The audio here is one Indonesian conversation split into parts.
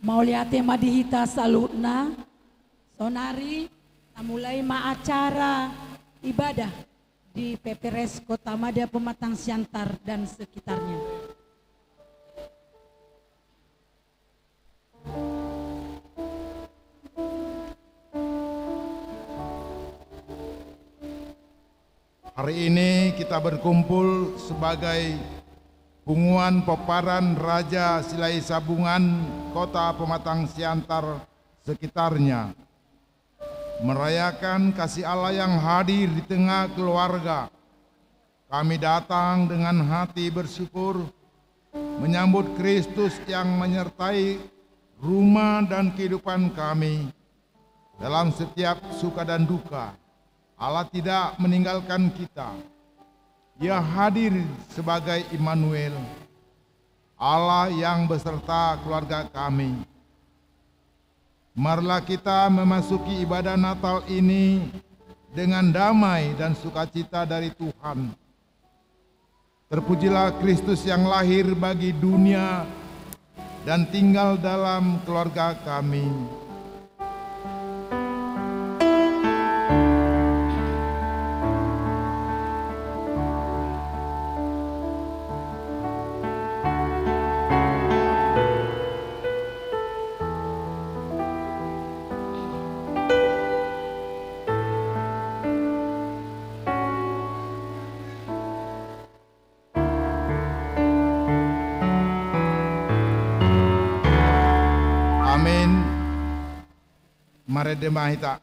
Mau lihat tema dihita salutna, sonari, mulai acara ibadah di PPRS Kota Madya Pematang Siantar dan sekitarnya. Hari ini kita berkumpul sebagai punguan peparan Raja Silai Sabungan Kota Pematang Siantar sekitarnya, merayakan kasih Allah yang hadir di tengah keluarga. Kami datang dengan hati bersyukur menyambut Kristus yang menyertai rumah dan kehidupan kami dalam setiap suka dan duka. Allah tidak meninggalkan kita. Dia hadir sebagai Immanuel, Allah yang beserta keluarga kami. Marilah kita memasuki ibadah Natal ini dengan damai dan sukacita dari Tuhan. Terpujilah Kristus yang lahir bagi dunia dan tinggal dalam keluarga kami. Amin. Mari demahita.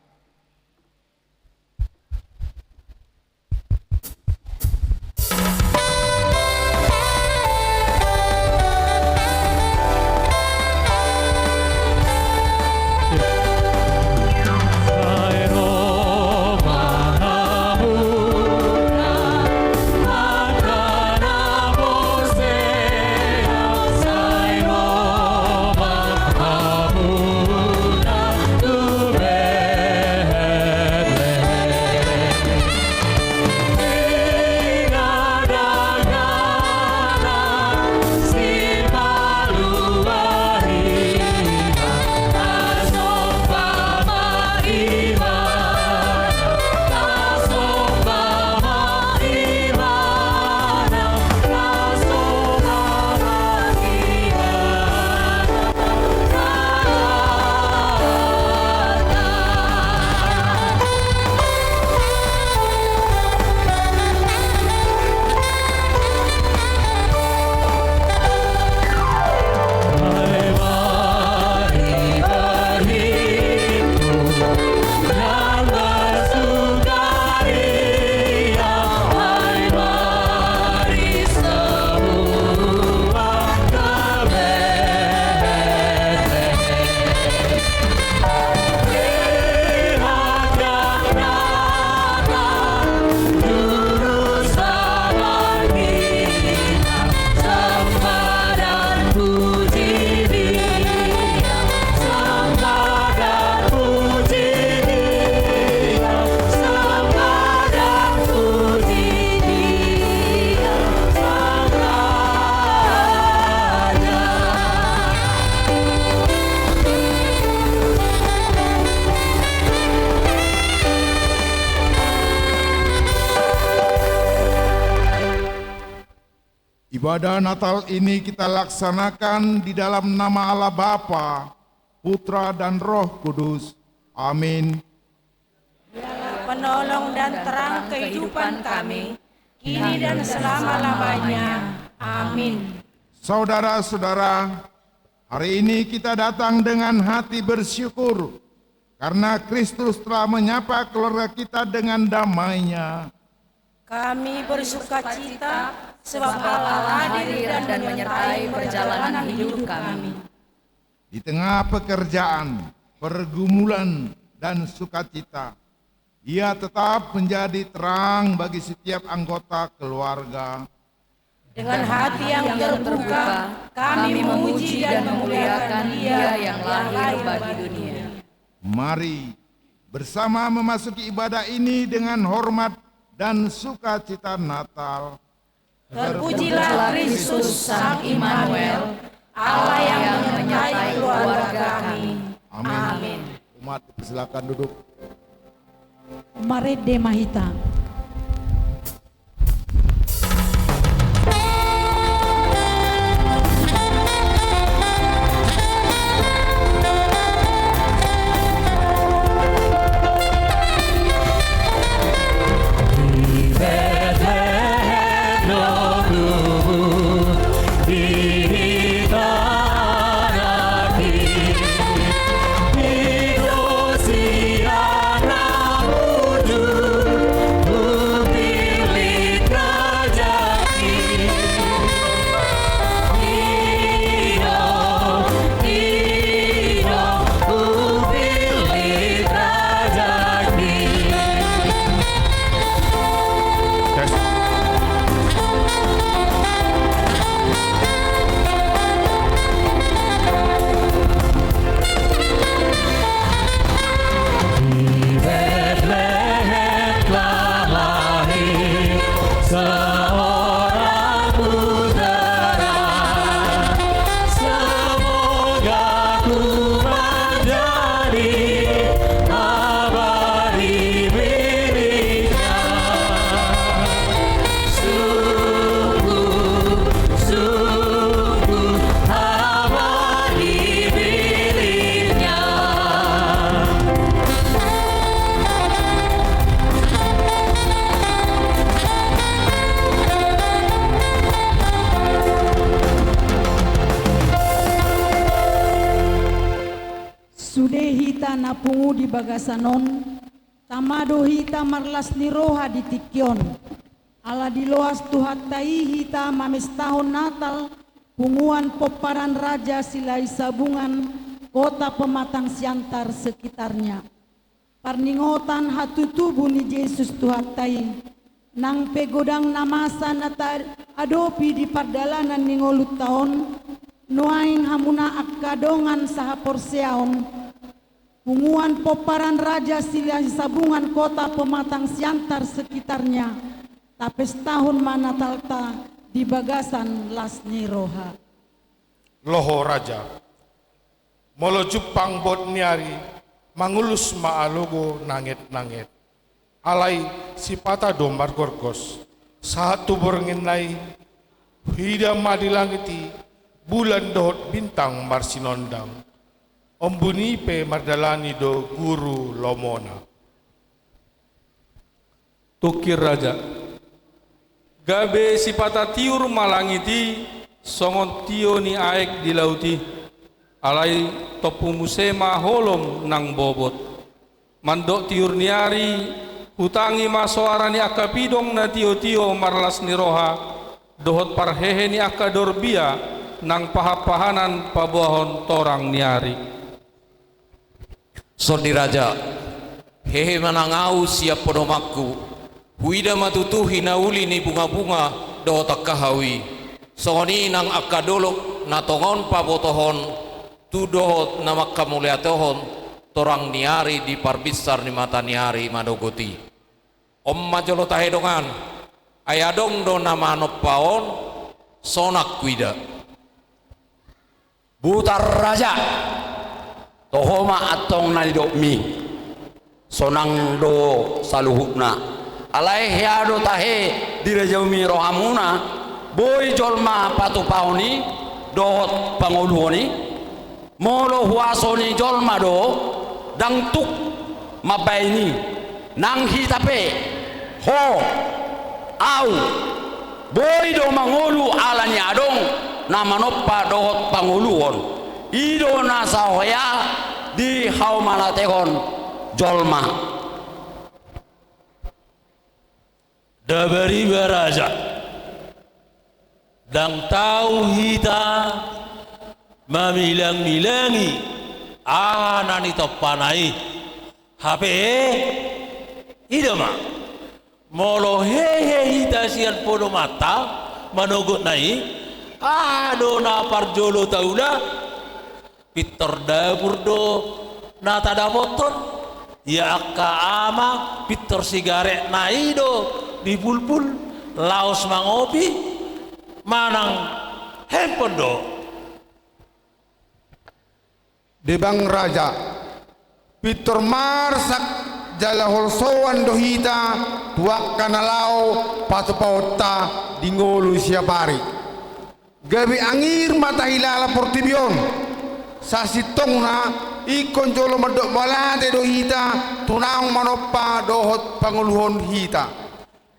Ibadah Natal ini kita laksanakan di dalam nama Allah Bapa, Putra dan Roh Kudus. Amin. Dialah penolong dan terang kehidupan kami, kini dan selama-lamanya. Amin. Saudara-saudara, hari ini kita datang dengan hati bersyukur karena Kristus telah menyapa keluarga kita dengan damai-Nya. Kami bersukacita sebab Allah hadir dan menyertai perjalanan hidup kami. Di tengah pekerjaan, pergumulan, dan sukacita, Ia tetap menjadi terang bagi setiap anggota keluarga. Dengan hati yang terbuka, kami memuji dan memuliakan Dia yang lahir bagi dunia. Mari bersama memasuki ibadah ini dengan hormat dan sukacita Natal. Terpujilah Kristus Sang Immanuel, Allah yang menyertai keluarga Jemaat silakan duduk. Marede Mahita. Hita napungu di bagasanon, tamado hita marlas niroha di tikyon. Ala di loas tuhatai hita mames tahun Natal, punguan poparan raja silai sabungan, kota pematang siantar sekitarnya. Parningotan hatutu buni Yesus tuhatai, nang pegodang namasa nata adopi di pardalanan ningolut tahun, nuaing hamuna akadongan saha porseaon, punguan poparan raja silai sabungan kota pematang siantar sekitarnya, tapes tahun mana talta di bagasan las niroha. Loho raja, molo jupang bot niari, mangulus maalogo nanget-nanget. Alai sipata dombar gorgos, satu borngenai, hida madilangiti, bulan dohot bintang marsinondang. Ombuni pe mardalani do guru lomona. Tukir raja, gabe sipata tiur malangiti, songon tio ni aek di lauti, alai topu musema holom nang bobot. Mandok tiur niari, hutangi masoara ni akapidong na tio-tio marlas ni roha, dohot parhehe ni akadorbia, nang pahapahanan pabuahon torang niari. Sodi raja, hehe manangau siap podomaku, huida matutuhi nauli ni bunga-bunga dohotak kahawi, songoni nang akadolok na tongon pabotohon, tu dohot nama kamuliatohon, torang niari di parbisar ni mata niari madogoti. Om majolo tahedongan, ayadong do nama nopaon, sonak kuida. Butar raja, tohoma atong nalidokmi sonang do saluhukna alai heado tahe direjami rohamuna boy jolma patu paoni dohot pangoluoni molo huasoni jolma do dangtuk mabaini nang hitape ho au boy do mangolu alani adong namanoppa dohot pangoluon ido nasa hoya di haumalatekon jolma dabari baraja dang tahu hita mamilang-milangi anani topanai hape idama molo hehe hita sian podo mata manogot nai ado na parjolo taula Pitor dapur do nata dapoton ya akka ama pitor sigaret naido di bulbul laos mangopi manang handphone do Debang raja, Pitor marsak jala holsoan dohita tuak kanalao patupauta dingolu siapari. Gabi angir mata hilala portibion. Sasitongna ikon jolo madok balade dohita tunang manopa dohot panguluhon hita.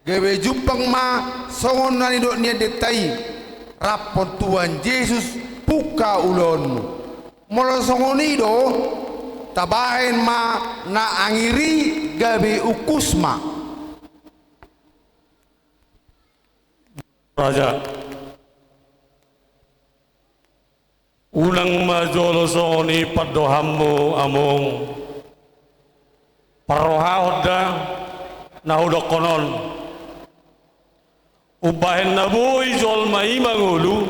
Gawe jupang ma songon nani dok nia detai rapon Tuhan Yesus puka ulonmu. Molo songoni do tabahen ma na angiri gawe ukusma. Raja, unang majolo songoni padohammu among parohaoda nahudok konon ubahin na buhay jol mai mangulu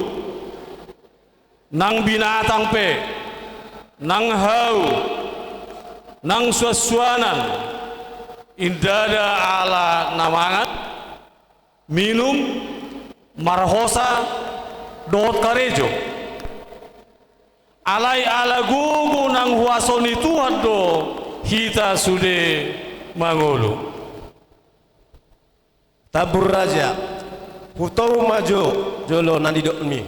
nang binatang pe nang hau nang suaswanan indada ala namangat minum marhosa dot karejo alai ala gugu nang huasoni Tuhan do hita sude mangulu tabur raja hutau majo jolo nandidok mi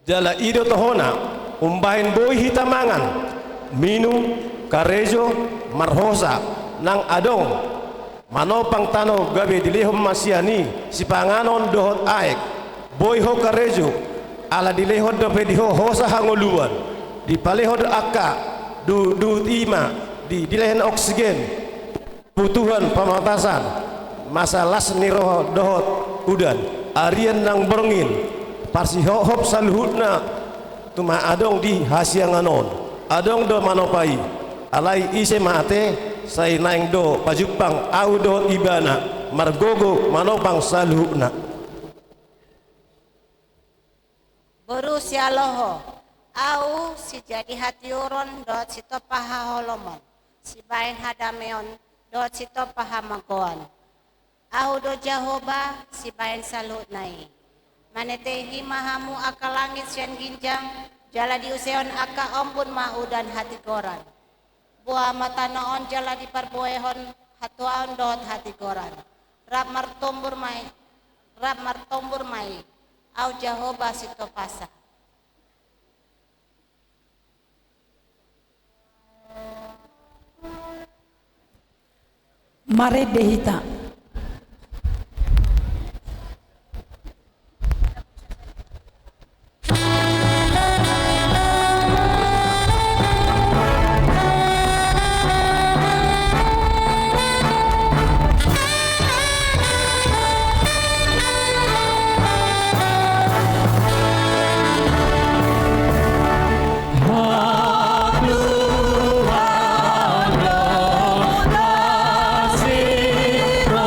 jala ido tohona umbahin boy hita mangan minum karejo marhosa nang adong manopang tano gabe dilehom masiani si panganon dohot aek boy ho karejo ala dilehot do pediho hosa hangoluan di palehot akka du ima di dilehen oksigen butuhan pamatasan masalas niroh dohot udan arian nang berngin parsi hop saluhutna tuma adong di hasianganon adong do manopai alai ise mate sai naing do pajupang au do ibana margogo manopang saluhutna Boru sialoho au si jadi hati uron dot sito paha holomon si bain hadameon dot sito paha magoan au do Jahoba si bain salut nai manetehi mahamu aka langit sian ginjang jala di useon aka ompun mau dan hati koran buah mata noon jala di parboehon hatuaon dot hati koran rap martombur mai au Jahoba sito pasa Mare dehita Hallelujah.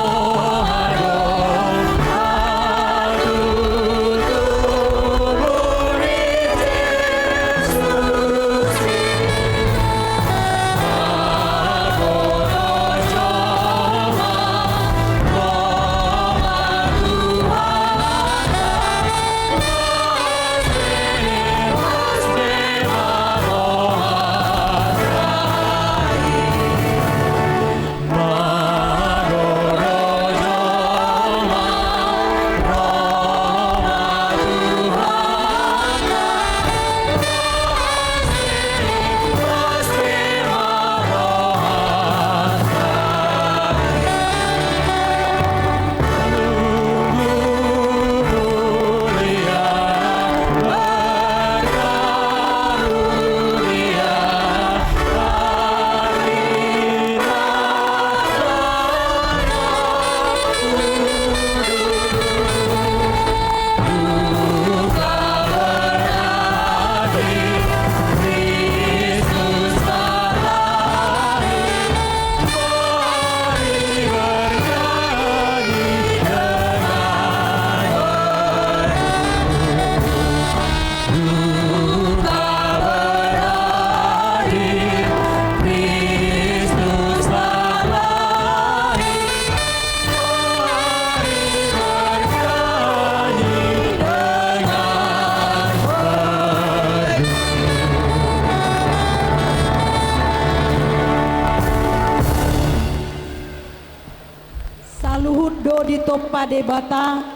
topa debata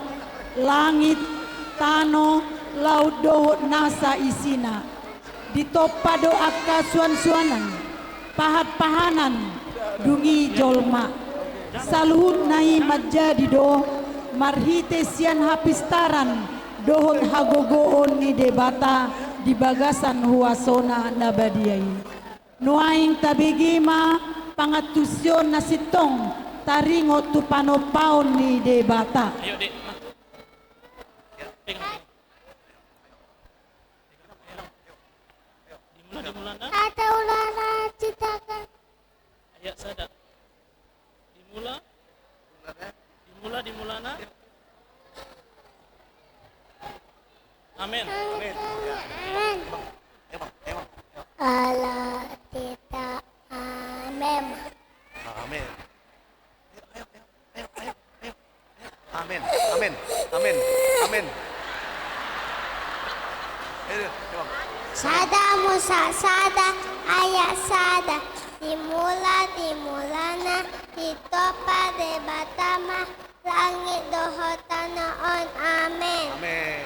langit tano laut dohot nasa isina di topa doa kasuan-suanan pahat-pahanan dungi jolma saluhut nai majadi do marhite sian hapistaran dohon hagogoon ni debata di bagasan huasona nabadiai nuaing tabigima pangatusyon na sitong taringo tu panopaon ni debata. Ayo dek. Dimulana. Ada ulana citakan. Ayo sada. Dimulana. Amin. Allah kita amin. Amin. Amin. Sada musa sada ayat sada dimulana ditopa debatama langit dohotana on amin. Amin.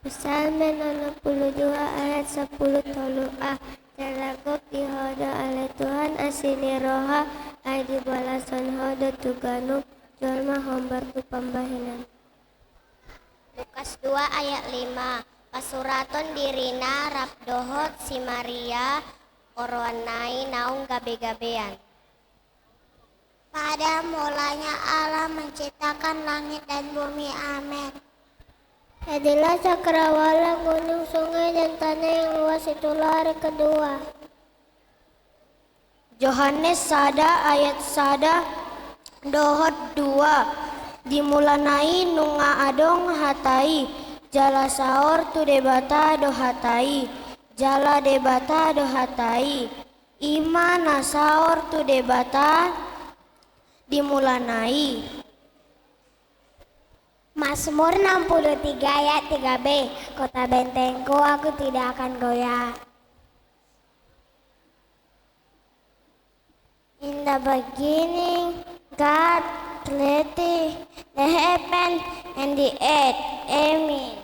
Psalmen 62 ayat 10 tolu'ah Terlagok dihoda oleh Tuhan asini roha ay di balasan hoda tuganuk jolma hombar tu pambahinan. Lukas 2 ayat 5. Pasuraton dirina rapdohot si Maria orwanai naung gabe-gabean. Pada mulanya Allah menciptakan langit dan bumi. Amin. Jadilah cakrawala, gunung, sungai, dan tanah yang luas itulah hari kedua. Yohanes sada ayat sada dohot 2. Dimulanai nunga adong hatai jala saor tu debata do hatai jala debata do hatai ima nasaor tu debata dimulanai. Mazmur 63 ayat 3b. Kota bentengku aku tidak akan goyah. In the beginning, God created the heaven and the earth. Amen.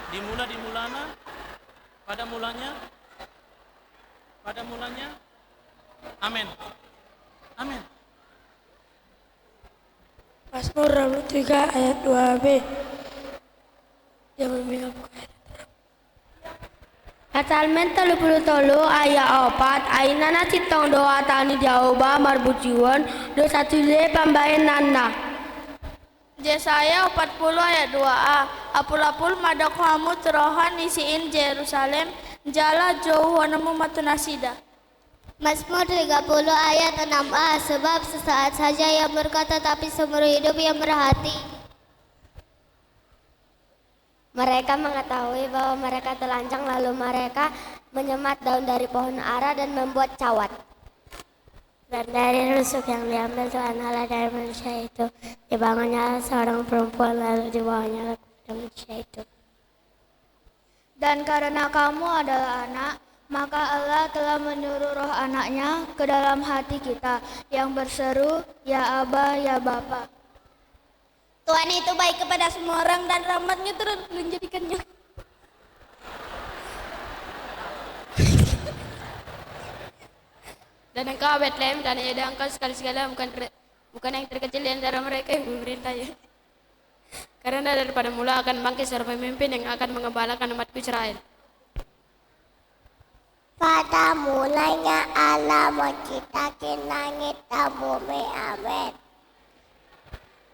Dimulana. Pada mulanya. Amin. Mazmur 63 ayat 2b. Asalmen 33 ayat 4 ainana citong doa tani jaoba marbuciwon do satule pambaen nanda. Yesaya 40 ayat 2a apul-apul madok hamu terohan isiin Jerusalem jala jauh wanamu matunasida. Mazmur 30 ayat 6a. Sebab sesaat saja yang berkata tapi seumur hidup yang berhati. Mereka mengetahui bahwa mereka telanjang lalu mereka menyemat daun dari pohon ara dan membuat cawat. Dan dari rusuk yang diambil Tuhan Allah dari manusia itu dibangunnya seorang perempuan lalu dibawanya kepada manusia itu. Dan karena kamu adalah anak, maka Allah telah menyuruh roh anaknya ke dalam hati kita yang berseru, ya Aba, ya Bapa. Tuhan itu baik kepada semua orang dan rahmatnya terus menjadikannya. Dan engkau Bethlehem dan Yehuda engkau sekali-sekala bukan yang terkecil di antara mereka yang memerintahnya. Karena daripada mula akan bangkit seorang pemimpin yang akan mengembalakan umatku Israel. Pada mulanya Allah menciptakan langit dan bumi. Amin.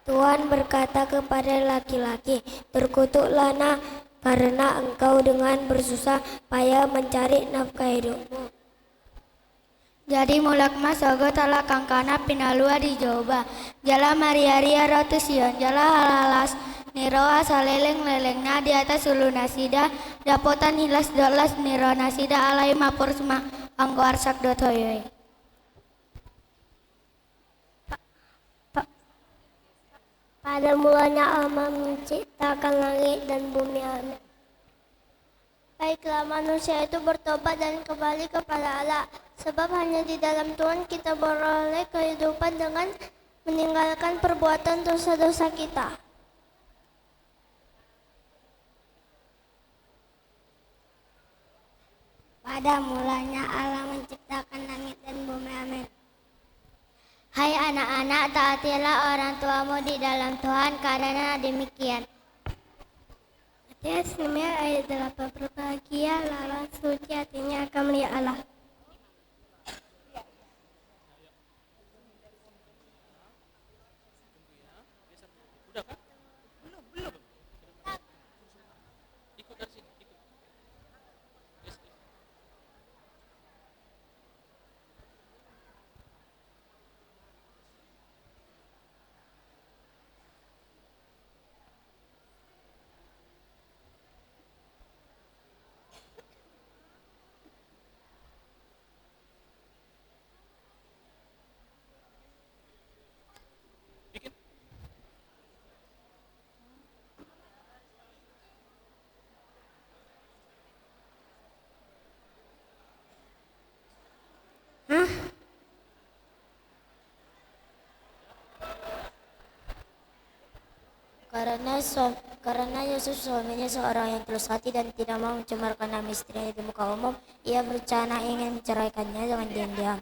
Tuhan berkata kepada laki-laki, terkutuklah nak, karena engkau dengan bersusah payah mencari nafkah hidupmu. Jadi mulak mas ogo tala kangkana pinalua di Joba, jala maria-ria rotu sion, jala halalas, niroa saleleng-lelengna di atas ulu nasida, dapotan hilas dolas niro nasida alai mapur sema anggo arsak dotoyoi. Pada mulanya Allah menciptakan langit dan bumi. Amin. Baiklah, manusia itu bertobat dan kembali kepada Allah. Sebab hanya di dalam Tuhan kita beroleh kehidupan dengan meninggalkan perbuatan dosa-dosa kita. Pada mulanya Allah menciptakan langit dan bumi. Amin. Hai anak-anak, taatilah orang tuamu di dalam Tuhan, karena demikian. Matius 9 ayat 8, berbahagia lawan suci hatinya akan melihat Allah. Karena Yusuf suaminya seorang yang tulus hati dan tidak mau mencemarkan nama istrinya di muka umum, ia berencana ingin menceraikannya dengan diam-diam.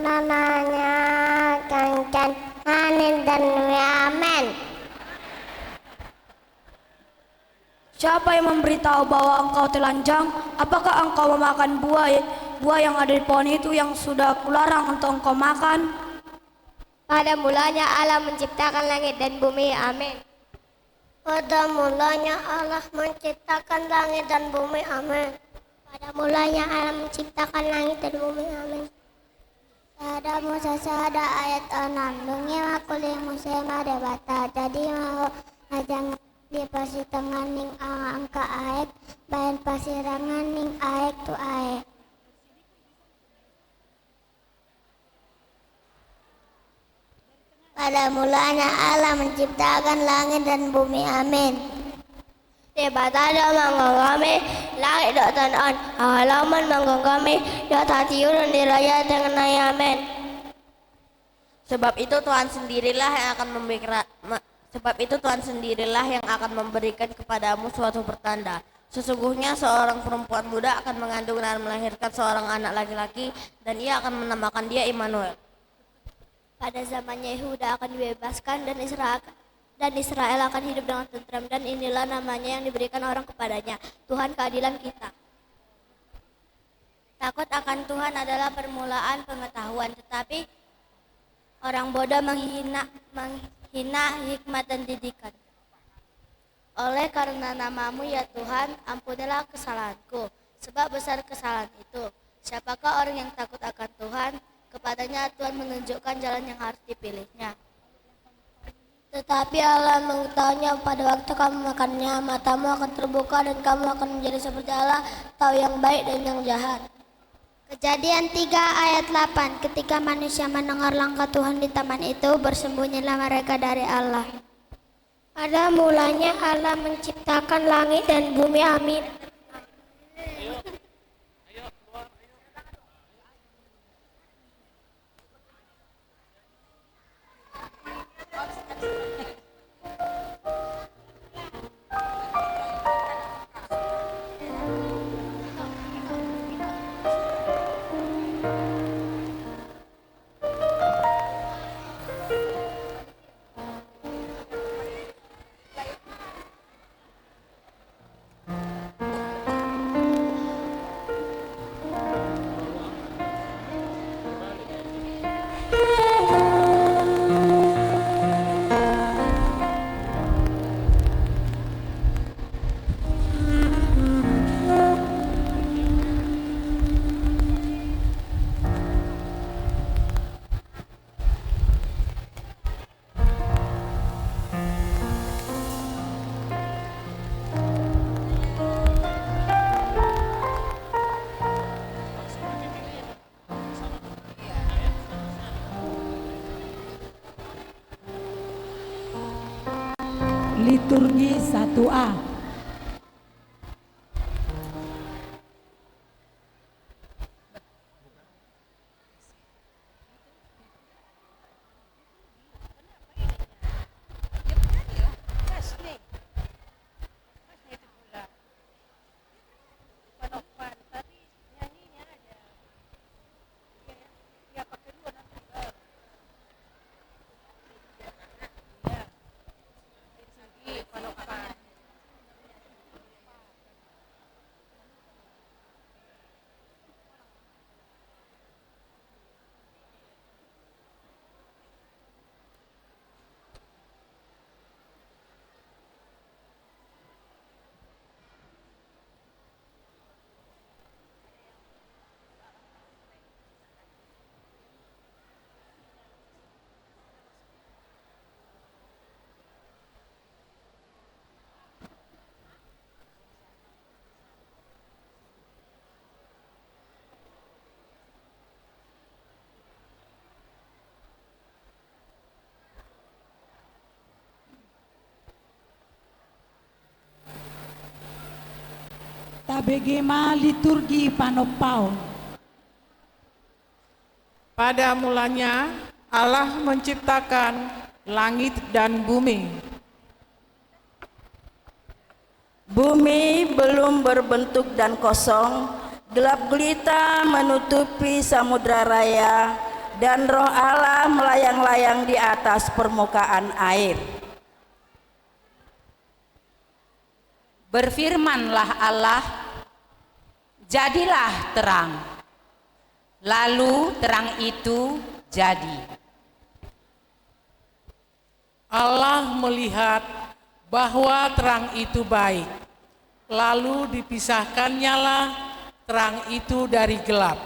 Namanya Kancan Hanin dan Yamen. Siapa yang memberitahu bahwa engkau telanjang? Apakah engkau memakan buah yang ada di pohon itu yang sudah kularang untuk engkau makan? Pada mulanya Allah menciptakan langit dan bumi. Amin. Pada mulanya Allah menciptakan langit dan bumi. Amin. Pada mulanya Allah menciptakan langit dan bumi. Amin. Sada Musa sada ayat 6. Dungi makuli Musa mada bata. Jadi mau ajang di pasi tengah ning angka ayat. Bayan pasirangan ning ayat tu ayat. Pada mulanya Allah menciptakan langit dan bumi. Amin. Tiba-tiba menggenggammi langit dan halaman menggenggammi di atas tiuran diraya dengan Amin. Sebab itu Tuhan sendirilah yang akan memberikan kepadamu suatu pertanda. Sesungguhnya seorang perempuan muda akan mengandung dan melahirkan seorang anak laki-laki, dan ia akan menamakan dia Immanuel. Pada zamannya Yehuda akan dibebaskan dan Israel akan hidup dengan tentram, dan inilah namanya yang diberikan orang kepadanya, Tuhan keadilan kita. Takut akan Tuhan adalah permulaan pengetahuan, tetapi orang bodoh menghina hikmat dan didikan. Oleh karena namamu ya Tuhan, ampunilah kesalahanku, sebab besar kesalahan itu. Siapakah orang yang takut akan Tuhan? Kepadanya Tuhan menunjukkan jalan yang harus dipilihnya. Tetapi Allah mengetahuinya pada waktu kamu makannya, matamu akan terbuka dan kamu akan menjadi seperti Allah, tahu yang baik dan yang jahat. Kejadian 3 ayat 8. Ketika manusia mendengar langkah Tuhan di taman itu, bersembunyilah mereka dari Allah. Pada mulanya Allah menciptakan langit dan bumi. Amin. liturgi 1A. Tabegema liturgi panopao. Pada mulanya Allah menciptakan langit dan bumi. Bumi belum berbentuk dan kosong, gelap gulita menutupi samudra raya, dan roh Allah melayang-layang di atas permukaan air. Berfirmanlah Allah, jadilah terang. Lalu terang itu jadi. Allah melihat bahwa terang itu baik. Lalu dipisahkannyalah terang itu dari gelap.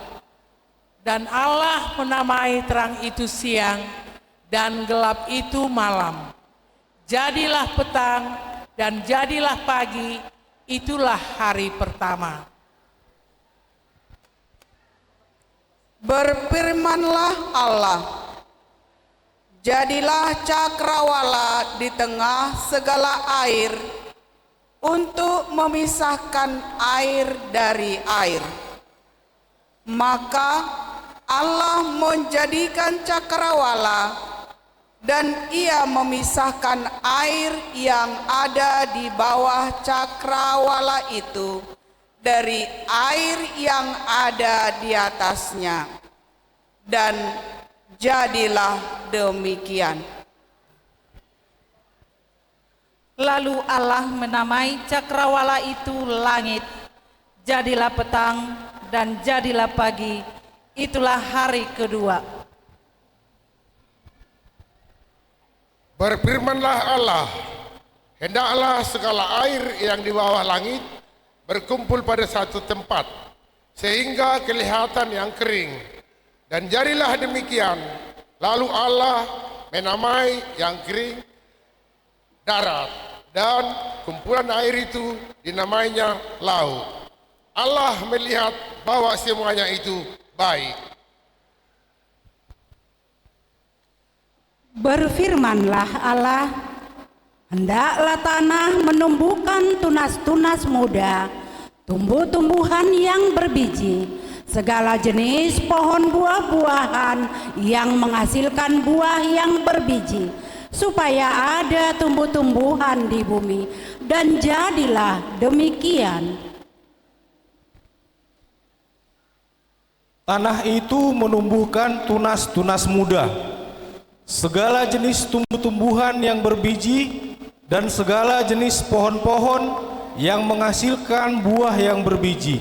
Dan Allah menamai terang itu siang dan gelap itu malam. Jadilah petang dan jadilah pagi, itulah hari pertama. Berfirmanlah Allah, jadilah cakrawala di tengah segala air untuk memisahkan air dari air. Maka Allah menjadikan cakrawala, dan ia memisahkan air yang ada di bawah cakrawala itu dari air yang ada di atasnya. Dan jadilah demikian. Lalu Allah menamai cakrawala itu langit. Jadilah petang dan jadilah pagi, itulah hari kedua. Berfirmanlah Allah, hendaklah segala air yang di bawah langit berkumpul pada satu tempat, sehingga kelihatan yang kering. Dan jadilah demikian. Lalu Allah menamai yang kering darat, dan kumpulan air itu dinamainya laut. Allah melihat bahwa semuanya itu baik. Berfirmanlah Allah, hendaklah tanah menumbuhkan tunas-tunas muda, tumbuh-tumbuhan yang berbiji, segala jenis pohon buah-buahan yang menghasilkan buah yang berbiji, supaya ada tumbuh-tumbuhan di bumi. Dan jadilah demikian. Tanah itu menumbuhkan tunas-tunas muda, segala jenis tumbuh-tumbuhan yang berbiji, dan segala jenis pohon-pohon yang menghasilkan buah yang berbiji.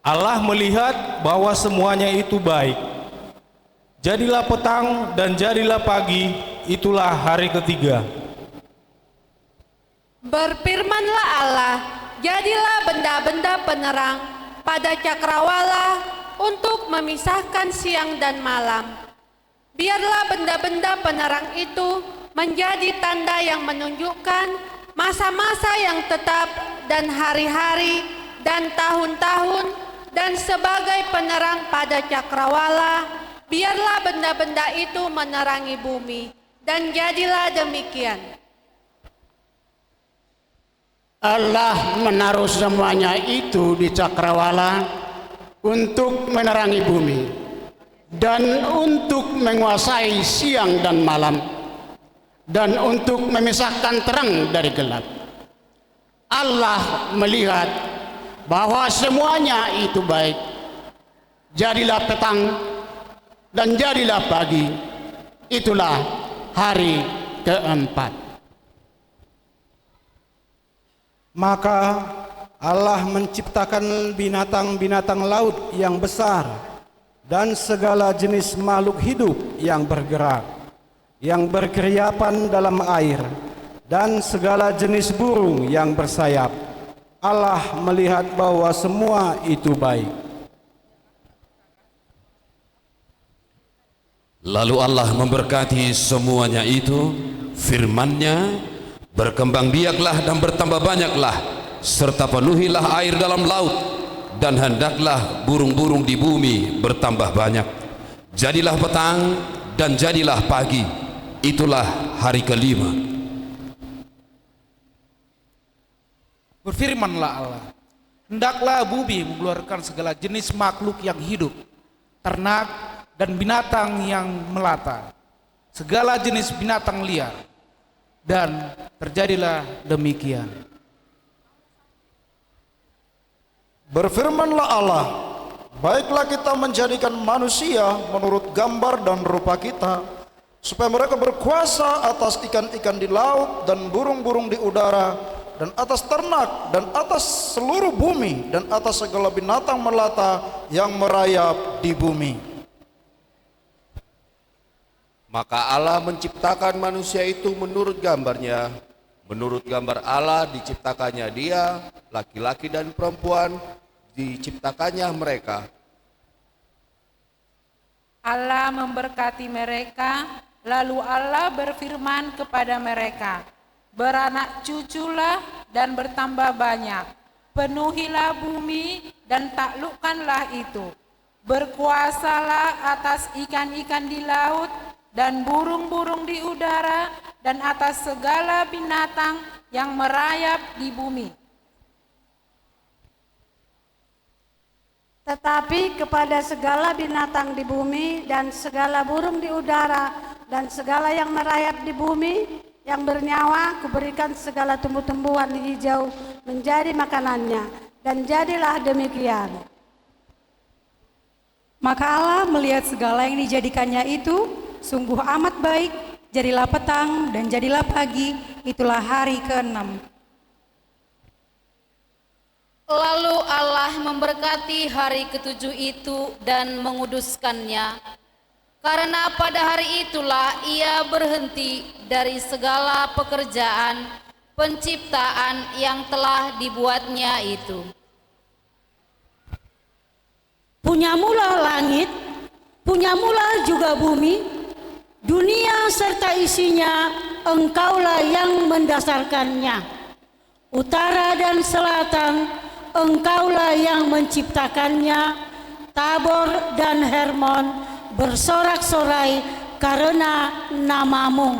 Allah melihat bahwa semuanya itu baik. Jadilah petang dan jadilah pagi, itulah hari ketiga. Berfirmanlah Allah, jadilah benda-benda penerang pada cakrawala untuk memisahkan siang dan malam. Biarlah benda-benda penerang itu menjadi tanda yang menunjukkan masa-masa yang tetap dan hari-hari dan tahun-tahun, dan sebagai penerang pada cakrawala. Biarlah benda-benda itu menerangi bumi, dan jadilah demikian. Allah menaruh semuanya itu di cakrawala untuk menerangi bumi dan untuk menguasai siang dan malam dan untuk memisahkan terang dari gelap. Allah melihat bahwa semuanya itu baik. Jadilah petang dan jadilah pagi. Itulah hari keempat. Maka Allah menciptakan binatang-binatang laut yang besar dan segala jenis makhluk hidup yang bergerak, yang berkeriapan dalam air, dan segala jenis burung yang bersayap. Allah melihat bahwa semua itu baik. Lalu Allah memberkati semuanya itu, firman-Nya, berkembang biaklah dan bertambah banyaklah, serta penuhilah air dalam laut, dan hendaklah burung-burung di bumi bertambah banyak. Jadilah petang dan jadilah pagi. Itulah hari kelima. Berfirmanlah Allah, hendaklah bumi mengeluarkan segala jenis makhluk yang hidup, ternak dan binatang yang melata, segala jenis binatang liar, dan terjadilah demikian. Berfirmanlah Allah, baiklah kita menjadikan manusia menurut gambar dan rupa kita, supaya mereka berkuasa atas ikan-ikan di laut dan burung-burung di udara, dan atas ternak, dan atas seluruh bumi, dan atas segala binatang melata yang merayap di bumi. Maka Allah menciptakan manusia itu menurut gambarnya. Menurut gambar Allah diciptakannya dia, laki-laki dan perempuan diciptakannya mereka. Allah memberkati mereka, lalu Allah berfirman kepada mereka, beranak cuculah dan bertambah banyak, penuhilah bumi dan taklukkanlah itu, berkuasalah atas ikan-ikan di laut dan burung-burung di udara dan atas segala binatang yang merayap di bumi. Tetapi kepada segala binatang di bumi dan segala burung di udara dan segala yang merayap di bumi yang bernyawa, kuberikan segala tumbuh-tumbuhan hijau menjadi makanannya, dan jadilah demikian. Maka Allah melihat segala yang dijadikannya itu sungguh amat baik. Jadilah petang dan jadilah pagi. Itulah hari ke-6. Lalu Allah memberkati hari ke-7 itu dan menguduskannya, karena pada hari itulah Ia berhenti dari segala pekerjaan penciptaan yang telah dibuatnya itu. Punyamulah langit, punyamulah juga bumi, dunia serta isinya, Engkaulah yang mendasarkannya. Utara dan selatan, Engkaulah yang menciptakannya. Tabor dan Hermon bersorak-sorai karena nama-Mu.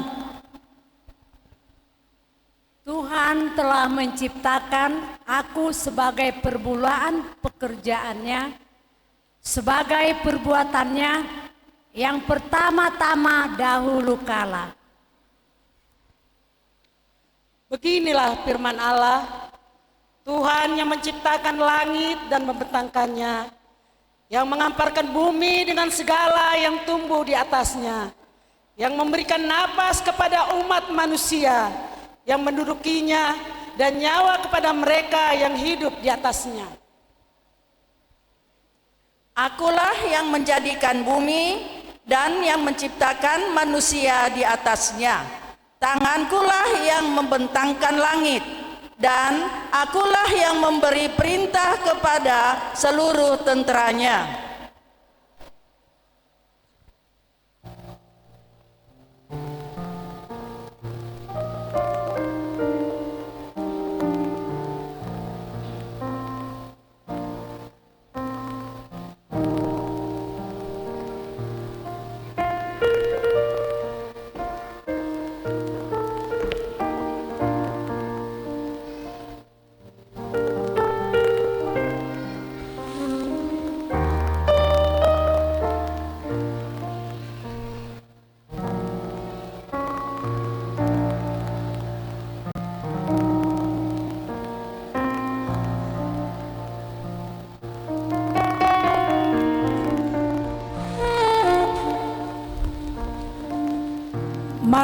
Tuhan telah menciptakan aku sebagai permulaan pekerjaannya, sebagai perbuatannya yang pertama-tama dahulu kala. Beginilah firman Allah, Tuhan yang menciptakan langit dan membentangkannya, yang mengamparkan bumi dengan segala yang tumbuh di atasnya, yang memberikan napas kepada umat manusia, yang mendudukinya, dan nyawa kepada mereka yang hidup di atasnya. Akulah yang menjadikan bumi dan yang menciptakan manusia di atasnya. Tangankulah yang membentangkan langit, dan akulah yang memberi perintah kepada seluruh tenteranya.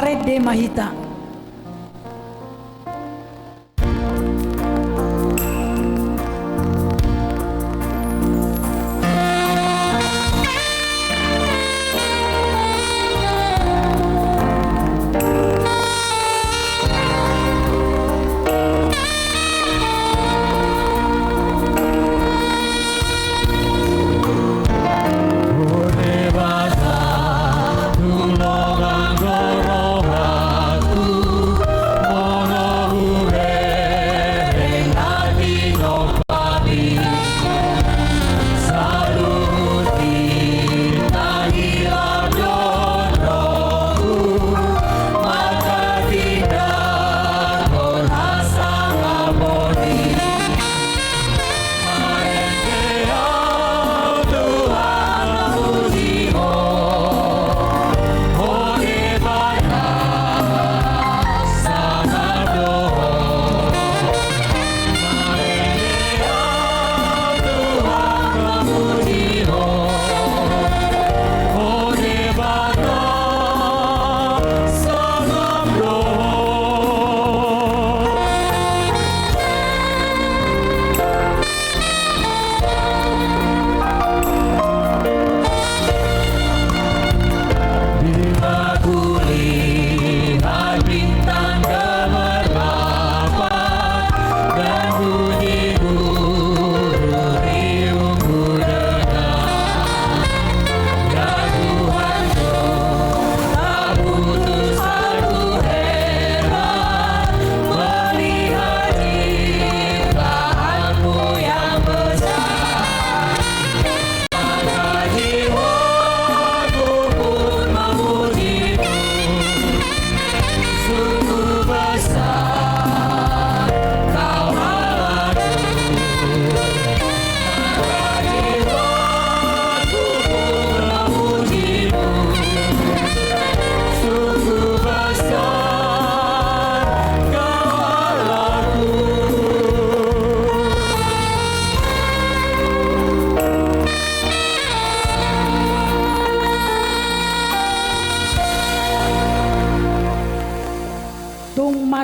Maret de Mahita.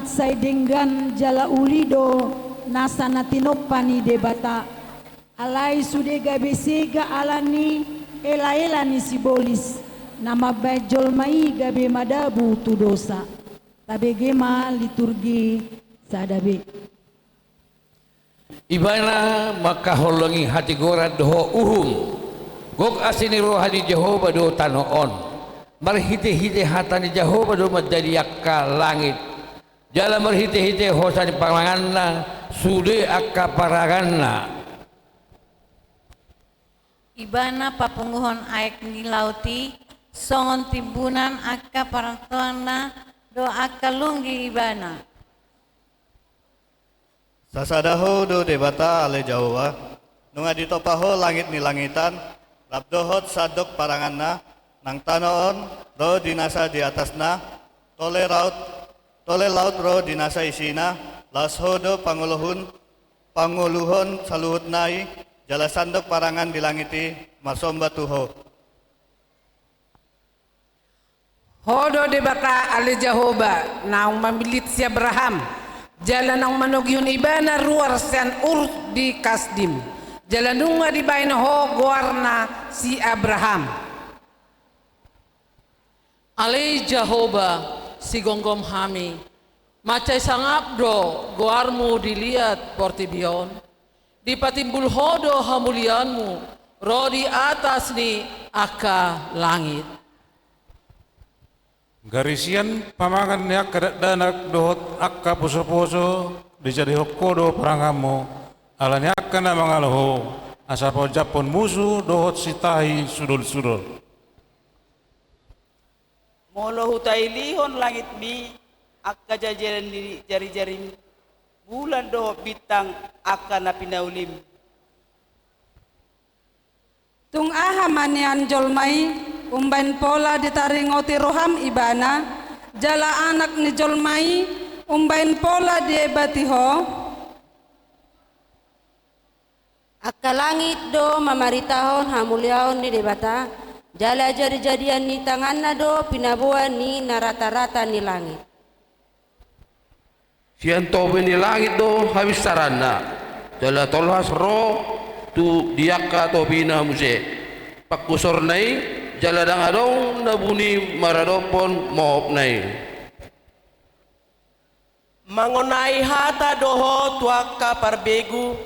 Saidenggan jala ulido nasana tinopani debata alai sude gabesega alani ela-elani sibolis nama bajol mai gabe madabu tu dosa tabegema liturgi sadabe Ibana maka holongi hati gora doho uhum gok asini rohani Jehovah do tanoon marhite-hite hatani Jehovah do menjadi yakka langit jala merhite-hite hosani panganganna sude akka paraganna Ibana papunguhon aek ni lauti songon timbunan akka parantoana do akka lunggi ibana Sasadaho do debata ale Jawa nunga ditopaho langit ni langitan labdohot sadok paranganna nang tanoon do dinasa di atasna tole laut ro dinasa isina lashodo panguluhon saluhut nai jala sandok parangan dilangiti masomba tuho Hodo de baka ale Jehovah naung mamilit si Abraham jalan nang manugyun ibana ruar sian urut di Kasdim jalan nunga di bain ho goarna si Abraham Ale Jehovah si gonggom hami macai sangap do goarmu dilihat portibion di patimbul hodo hamulianmu ro di atas ni aka langit Garisian pamangan yak danak dohot akka poso-poso dijadi hokodo perangamu alanya kana mangaloho asapo japon musuh dohot sitahi sudul-sudul Molo hutai lihon langit mi akka jajaran di jari-jari bulan dohot bintang akka napinaulim Tung aha manian jolmai umbain pola ditaringoti roham ibana jala anak ni jolmai umbain pola diebatiho Akka langit do mamaritahon hamuliaon ni debata Jala jadi-jadian ni tanganna do pinabuan ni narata-rata ni langit. Sian tobe ni langit do habis sarana. Jala tolhas ro tu diaka to bina muse. Pakusor nai jala dang adong nabuni maradopon mohop nai. Mangonai hata doho tuaka parbegu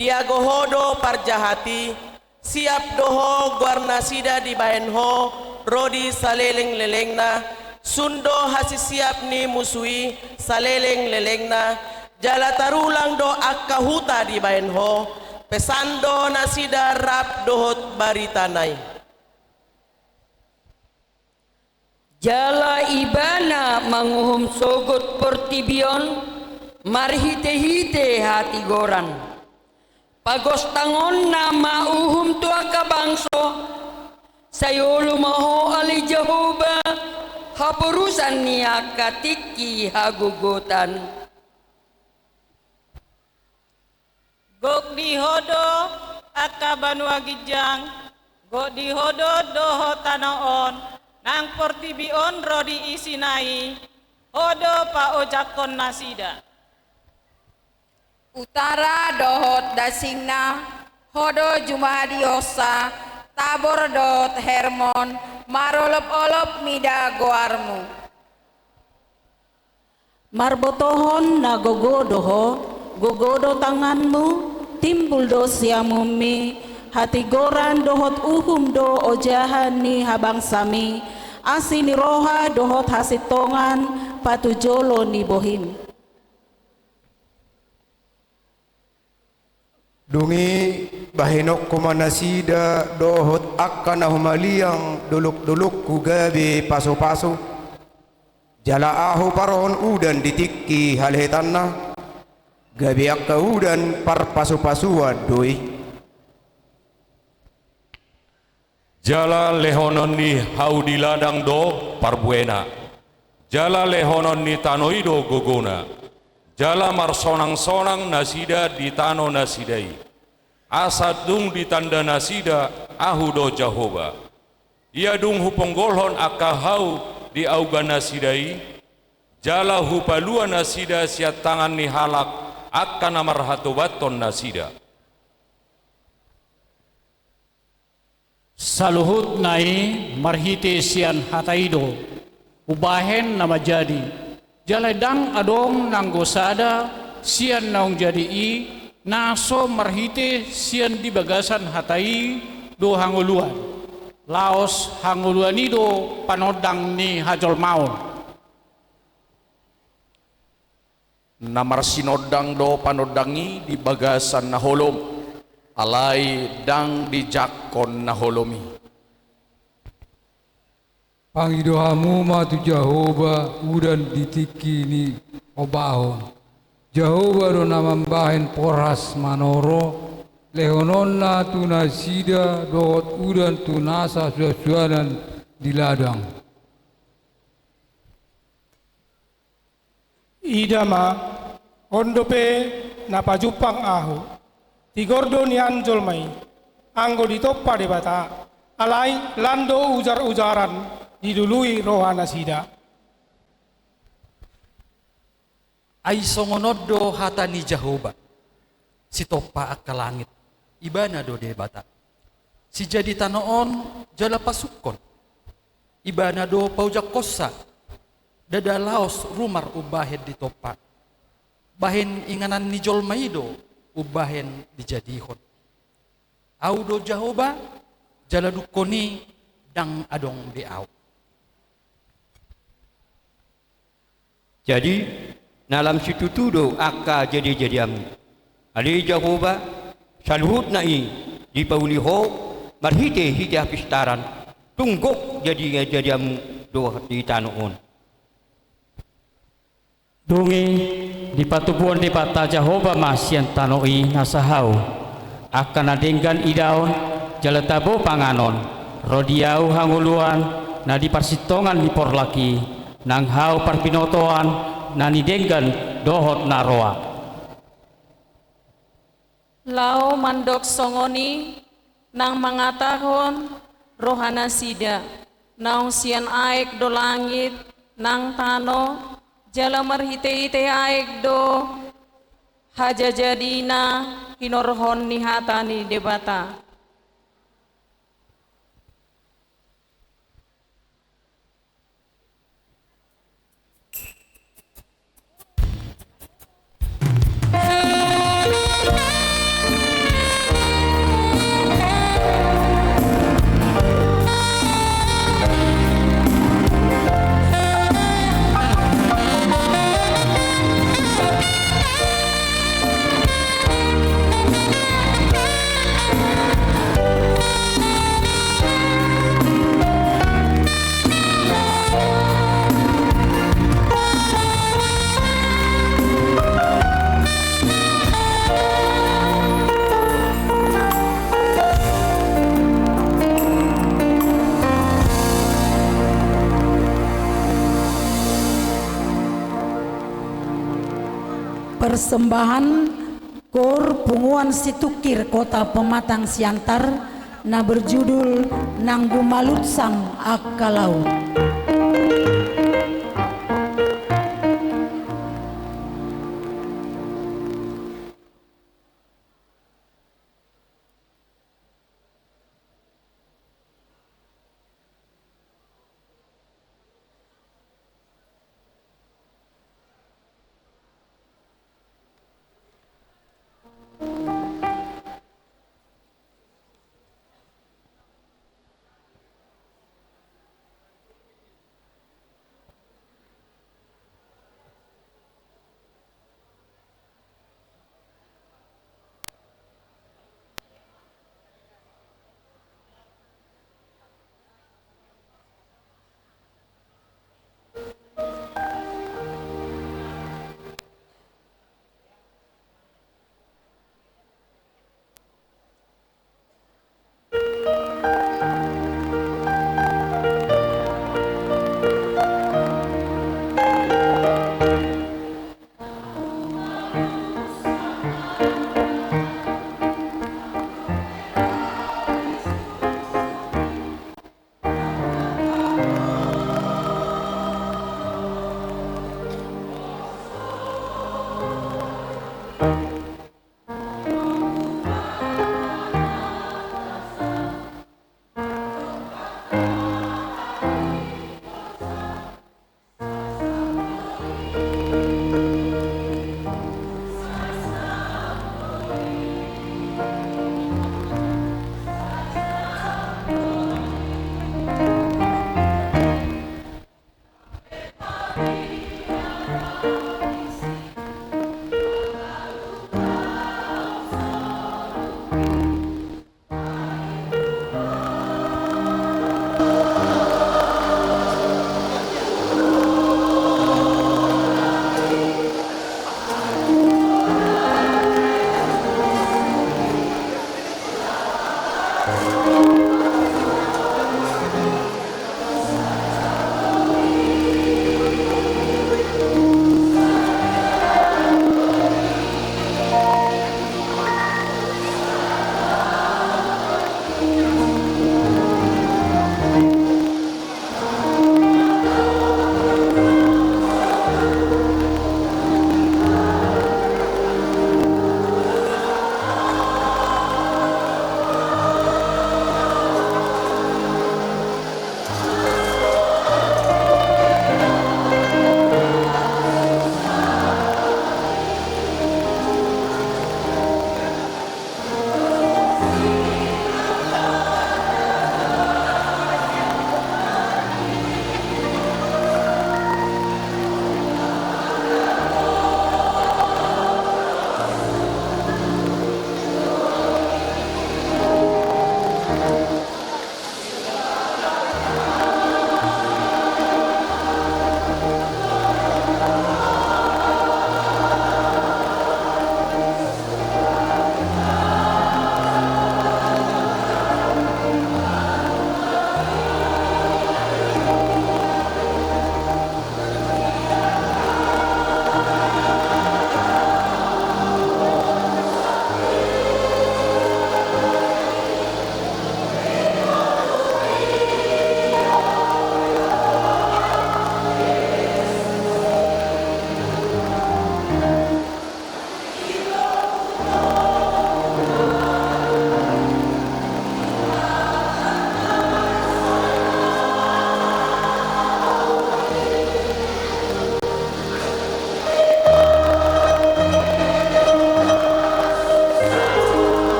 dia gohodo parjahati siap doho guarna sida di bahenho rodi saleleng lelengna sundo hasi siap ni musui saleleng lelengna jala tarulang do akka huta di bahenho pesando nasida rap dohot baritanai. Jala ibana manguhum sogot pertibion marhite-hite hati goran. Pagos tangon nama uhum tua kabangso sayolo maho ali Jehovah hapurusan niya katiki hagugutan. Gok dihodo akabanu agijang gok dihodo doho tanoon nang portibion rodi isinai hodo pa ojakon nasida. Utara dohot dasingna hodo jumadiosa tabor dot Hermon marolop-olop mida goarmu. Marbotohon na gogodo tanganmu timbul do siamumi hati goran dohot uhum do ojahan ni habang sami asini roha dohot hasitongan patujolo ni bohim. Dungi bahinok kumanasida dohot akkana humaliang duluk-duluk kugabi paso-paso. Jala ahu paron udan ditikki halhetanna. Gabi akka udan par paso-pasuan doi. Jala lehonon ni hau di ladang do parbuena. Jala lehonon ni tanoido gogona. Jala marsonang-sonang nasida di tano nasidai. Asad dung di tanda nasida ahu do Jehovah. Ia dung huponggolhon akahau di auga nasidai. Jala hupalua nasida siat tangan ni halak akan amarhatobaton nasida. Saluhut nai marhite sian hataido ubahen nama jadi. Jaledang adong nanggosada sian naung jadi i naso marhite sian di bagasan hatai do hanguluan laos hanguluan do panodang ni hajol maun. Namar sinodang do panodangi di bagasan naholom alai dang di jakon naholomi. Pangidohamu matu Jehovah udan ditiki ni obahon. Jehovah do namambahen poras manoro lehononna tunasida dohot udan tunasa suasuanan di ladang. Idama ondope napajupang ahu tigordo ni anjol mai anggo ditoppa de bata alai lando ujar-ujaran didului rohana sida. Ai songonodo hatani Jehovah si topa akka langit ibana do debata si jadi tanoon jala pasukon ibana do paujak kosa dada laos rumar ubahen di topa bahen inganan ni jolmaido ubahen dijadihon au do Jehovah jala dukoni dang adong diau. Jadi dalam situ tudo akka jadi-jadiam. Ali Jehovah saluhut nai di pauliho marhite hijah pistaran tungguk jadi-jadiam do di tanoon. Dungi di patubuan di pata Jehovah masian tanoi nasahau akan adenggan idaon jaletabo panganon rodiau hanguluan na di parsitongan di porlaki nang hau parpinotoan nani denggan dohot naroa. Lao mandok songoni nang mangatahon rohana sida, naung sian aek do langit, nang tano, jala marhite-hite aek do haja jadina kinorhon nihatani debata. Persembahan Kor Punguan Situkir Kota Pematang Siantar na berjudul Nanggu Malutsang Akalau.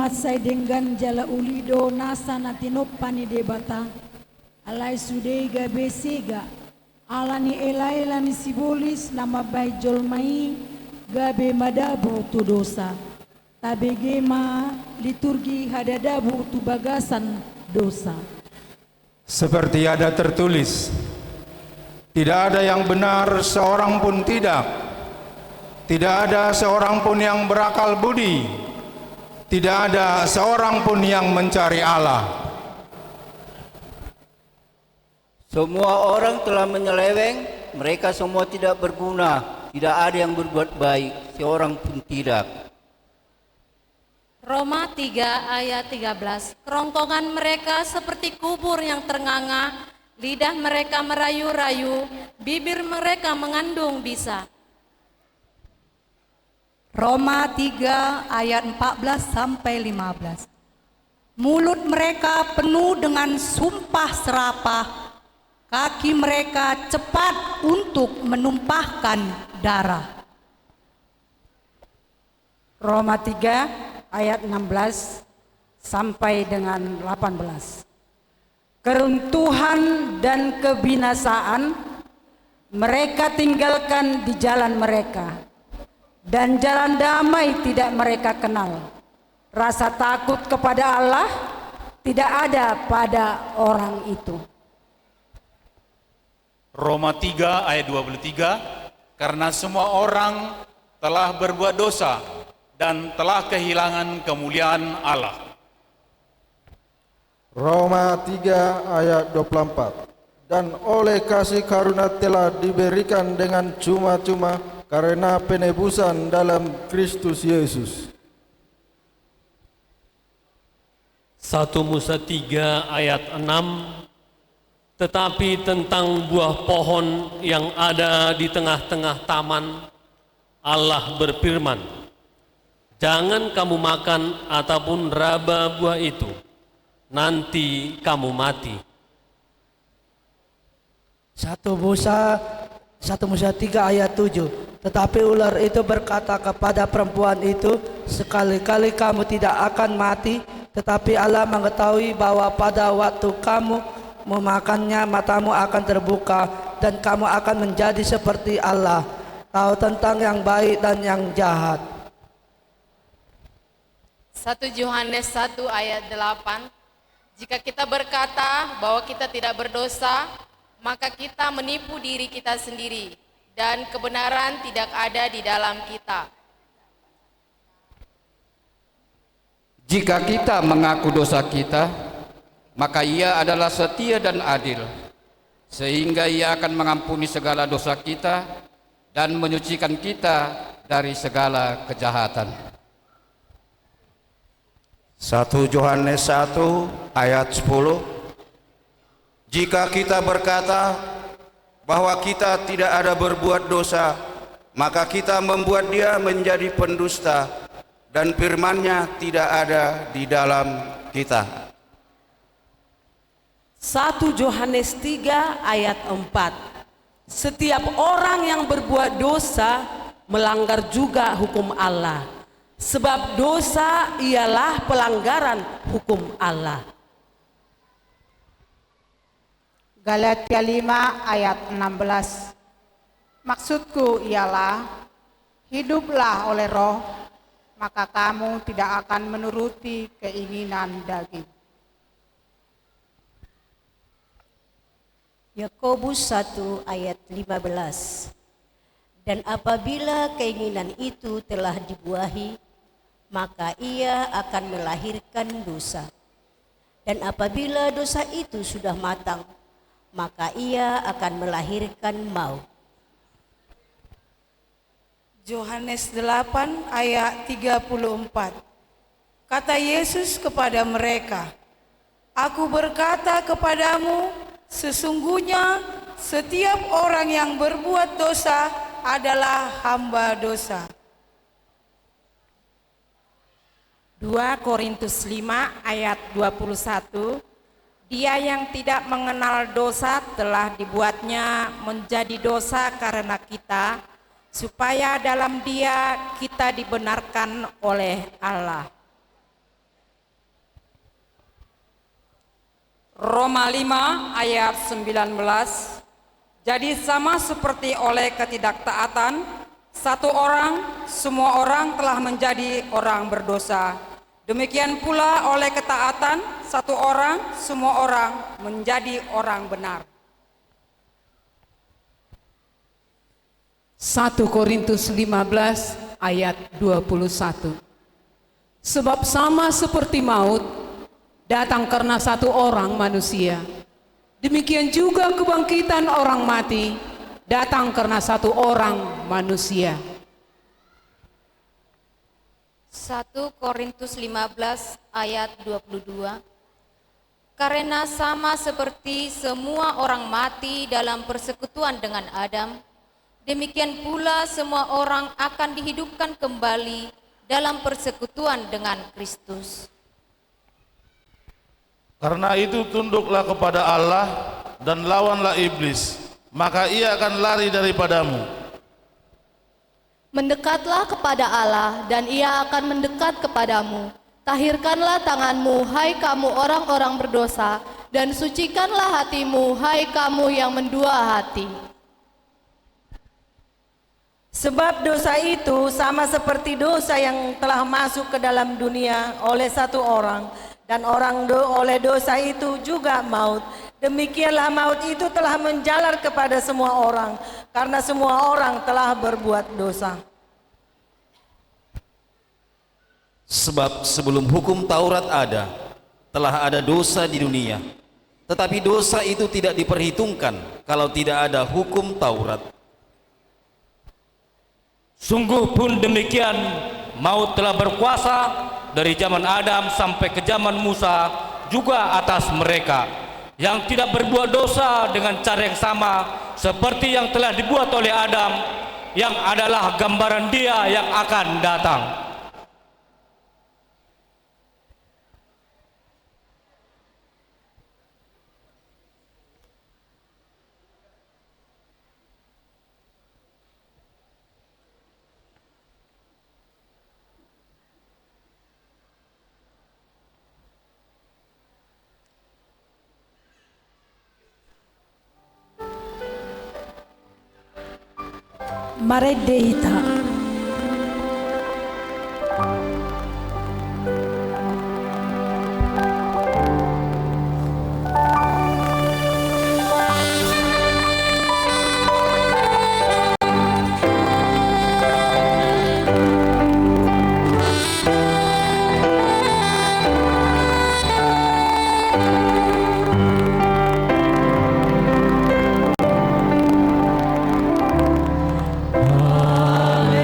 Masai dengan jala ulido nasa natinopani debata alai sudega besega alani elailani sibolis nama bai jolmai gabe madabu tu dosa tabegema liturgi hadadabu tu bagasan dosa. Seperti ada tertulis, tidak ada yang benar seorang pun tidak ada seorang pun yang berakal budi. Tidak ada seorang pun yang mencari Allah. Semua orang telah menyeleweng, mereka semua tidak berguna, tidak ada yang berbuat baik, seorang pun tidak. Roma 3 ayat 13. Kerongkongan mereka seperti kubur yang ternganga, lidah mereka merayu-rayu, bibir mereka mengandung bisa. Roma 3 ayat 14 sampai 15. Mulut mereka penuh dengan sumpah serapah, kaki mereka cepat untuk menumpahkan darah. Roma 3 ayat 16 sampai dengan 18. Keruntuhan dan kebinasaan mereka tinggalkan di jalan mereka, dan jalan damai tidak mereka kenal. Rasa takut kepada Allah tidak ada pada orang itu. Roma 3 ayat 23, karena semua orang telah berbuat dosa dan telah kehilangan kemuliaan Allah. Roma 3 ayat 24, dan oleh kasih karunia telah diberikan dengan cuma-cuma karena penebusan dalam Kristus Yesus. 1 Musa 3 ayat 6, tetapi tentang buah pohon yang ada di tengah-tengah taman, Allah berfirman, jangan kamu makan ataupun raba buah itu, nanti kamu mati. 1 Musa 3 ayat 7, tetapi ular itu berkata kepada perempuan itu, sekali-kali kamu tidak akan mati, tetapi Allah mengetahui bahwa pada waktu kamu memakannya matamu akan terbuka dan kamu akan menjadi seperti Allah, tahu tentang yang baik dan yang jahat. 1 Yohanes 1 ayat 8, jika kita berkata bahwa kita tidak berdosa, maka kita menipu diri kita sendiri dan kebenaran tidak ada di dalam kita. Jika kita mengaku dosa kita, maka Ia adalah setia dan adil, sehingga Ia akan mengampuni segala dosa kita dan menyucikan kita dari segala kejahatan. 1 Yohanes 1 ayat 10, jika kita berkata bahwa kita tidak ada berbuat dosa, maka kita membuat Dia menjadi pendusta dan firman-Nya tidak ada di dalam kita. 1 Yohanes 3 ayat 4, setiap orang yang berbuat dosa melanggar juga hukum Allah, sebab dosa ialah pelanggaran hukum Allah. Galatia 5 ayat 16, maksudku ialah hiduplah oleh roh, maka kamu tidak akan menuruti keinginan daging. Yakobus 1 ayat 15. Dan apabila keinginan itu telah dibuahi, maka ia akan melahirkan dosa. Dan apabila dosa itu sudah matang, maka ia akan melahirkan maut. Yohanes 8 ayat 34. Kata Yesus kepada mereka, Aku berkata kepadamu, sesungguhnya setiap orang yang berbuat dosa adalah hamba dosa. 2 Korintus 5 ayat 21. Dia yang tidak mengenal dosa telah dibuatnya menjadi dosa karena kita, supaya dalam Dia kita dibenarkan oleh Allah. Roma 5 ayat 19. Jadi sama seperti oleh ketidaktaatan satu orang, semua orang telah menjadi orang berdosa. Demikian pula oleh ketaatan satu orang, semua orang menjadi orang benar. 1 Korintus 15 ayat 21. Sebab sama seperti maut datang karena satu orang manusia, demikian juga kebangkitan orang mati datang karena satu orang manusia. 1 Korintus 15 ayat 22. Karena sama seperti semua orang mati dalam persekutuan dengan Adam, demikian pula semua orang akan dihidupkan kembali dalam persekutuan dengan Kristus. Karena itu tunduklah kepada Allah dan lawanlah iblis, maka ia akan lari daripadamu. Mendekatlah kepada Allah dan ia akan mendekat kepadamu. Tahirkanlah tanganmu, hai kamu orang-orang berdosa, dan sucikanlah hatimu, hai kamu yang mendua hati. Sebab dosa itu sama seperti dosa yang telah masuk ke dalam dunia oleh satu orang, dan oleh dosa itu juga maut. Demikianlah maut itu telah menjalar kepada semua orang, karena semua orang telah berbuat dosa. Sebab sebelum hukum Taurat ada, telah ada dosa di dunia. Tetapi dosa itu tidak diperhitungkan kalau tidak ada hukum Taurat. Sungguh pun demikian, maut telah berkuasa dari zaman Adam sampai ke zaman Musa juga atas mereka yang tidak berbuat dosa dengan cara yang sama seperti yang telah dibuat oleh Adam, yang adalah gambaran Dia yang akan datang. Mare Deita. Alleluia.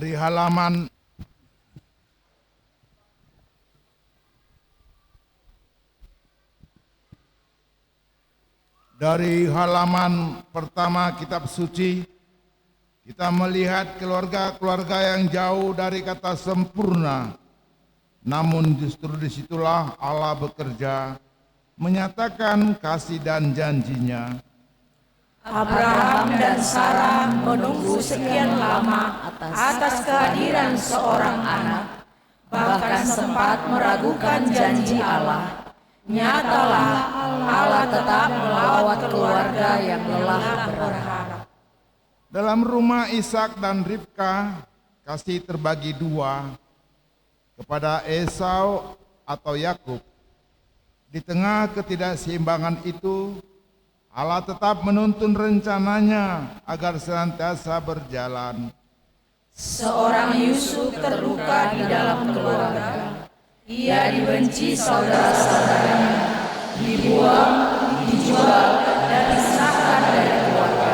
dari halaman pertama kitab suci, kita melihat keluarga-keluarga yang jauh dari kata sempurna. Namun justru disitulah Allah bekerja, menyatakan kasih dan janjinya. Abraham dan Sarah menunggu sekian lama atas kehadiran seorang anak, bahkan sempat meragukan janji Allah. Nyatalah Allah tetap melawat keluarga yang lelah berharap. Dalam rumah Ishak dan Ribka, kasih terbagi dua, kepada Esau atau Yakub. Di tengah ketidakseimbangan itu, Allah tetap menuntun rencananya agar senantiasa berjalan. Seorang Yusuf terluka di dalam keluarga. Ia dibenci saudara-saudaranya, dibuang, dijual, dan dipisahkan dari keluarga.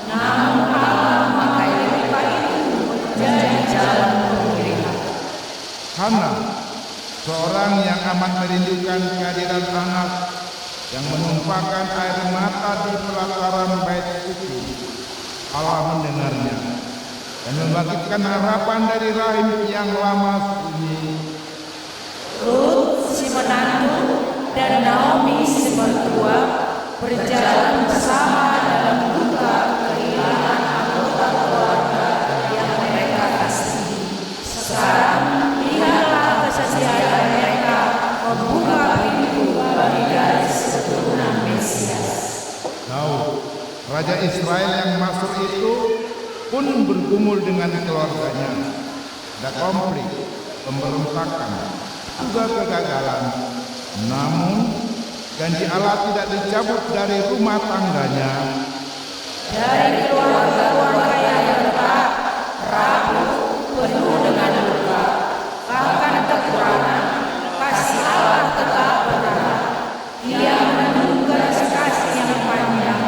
Namun Allah memakai luka itu menjadi jalan pemulihan. Hana, seorang yang amat merindukan kehadiran anak, yang menumpahkan air mata di pelataran bait itu. Allah mendengarnya dan membangkitkan harapan dari rahim yang lama sunyi. Rut si menantu dan Naomi si mertua berjalan bersama dalam duka kehilangan anggota keluarga yang mereka kasihi. Sekarang lihatlah kesetiaan mereka membuka pintu bagi garis keturunan Mesias. Daud, Raja Israel yang masuk itu pun bergumul dengan keluarganya. Ada konflik, pemberontakan, juga kegagalan. Namun janji Allah tidak dicabut dari rumah tangganya. Dari keluarga yang retak, rapuh, penuh dengan luka, bahkan kekurangan, kasih Allah tetap benar. Ia menunggu garis kasih yang panjang,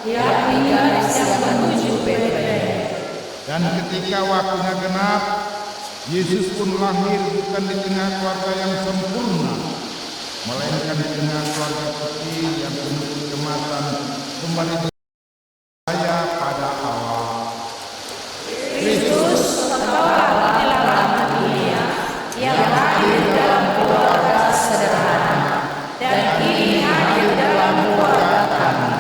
yakni garis yang menuju Bethlehem. Dan ketika waktunya genap, Yesus pun lahir bukan di tengah keluarga yang sempurna, melainkan di tengah keluarga kecil yang penuh kecemasan, kembali percaya pada Allah. Kristus telah menyelamatkan dunia yang hadir dalam keluarga sederhana dan kini hadir dalam keluarga kami.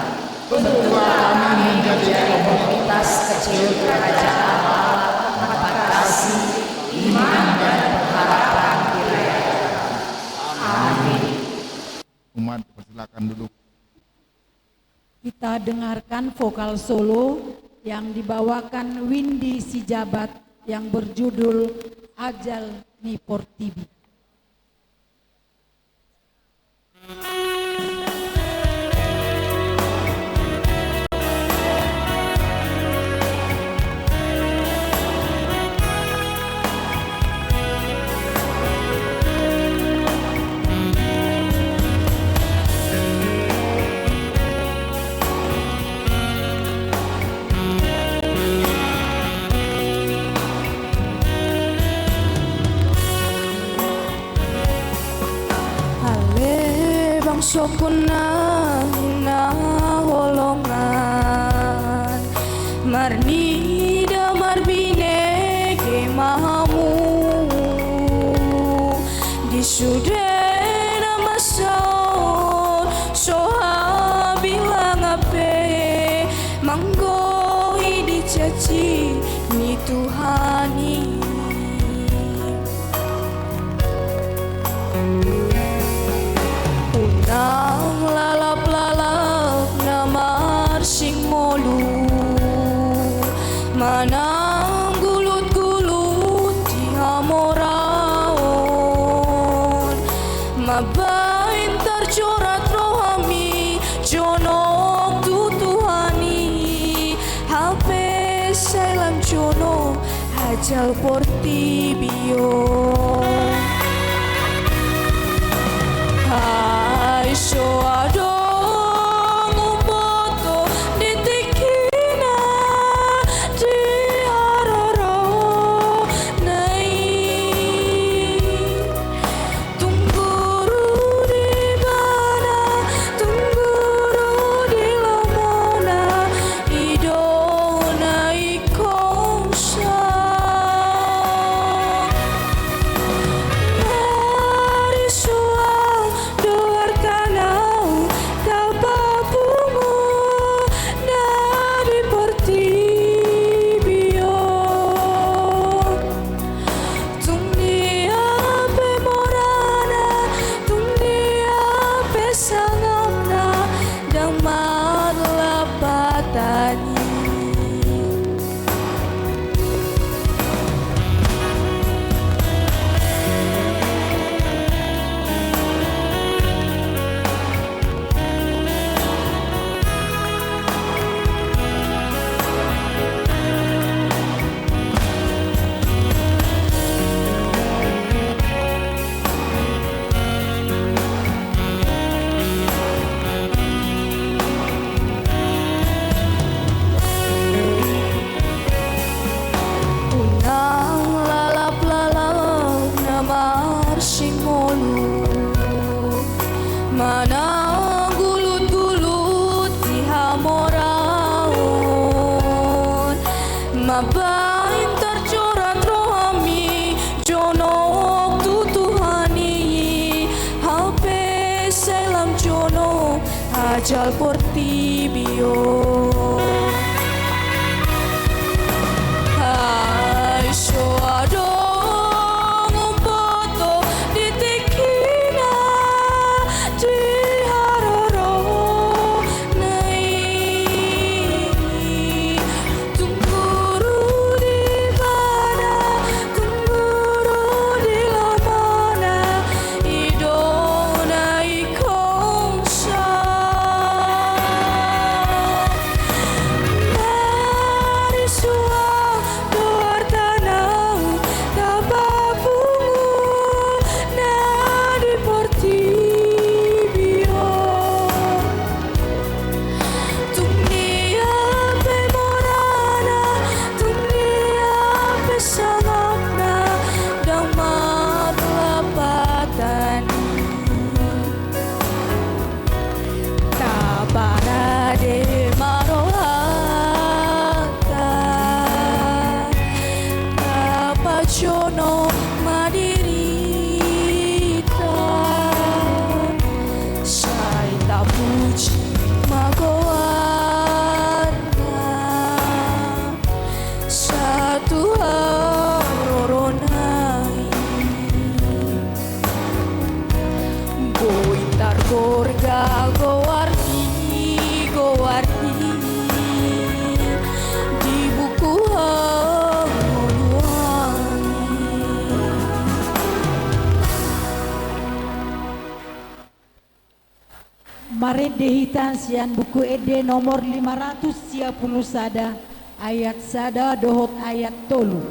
Bentuklah kami menjadi komunitas kecil kerajaan Allah, tempat kasih, iman dan pengharapan dirayakan. Amin. Umat persilakan duduk. Kita dengarkan vokal solo yang dibawakan Windy Sijabat yang berjudul Ajal Ni Portibi. Sopuna na holongan marni da marbine ke mahamu di sudena mason soha bilang ape manggo di caci ni Tuhani nang lalap-lalap na marsing molu manang gulut-gulut di hamoraon mabain tercorat rohami jonok tutuhani hape selam jono hajal portibio so adong umboto ditikina di aroro mabain tercorat rohami jono tu Tuhani hape selam jono ajal portibio hai shoado jono madirita saita puji magoarna satu haroronai goitar gorga goarni di buku Mari dehitan sian buku ede nomor 510 sada ayat sada dohot ayat tolu.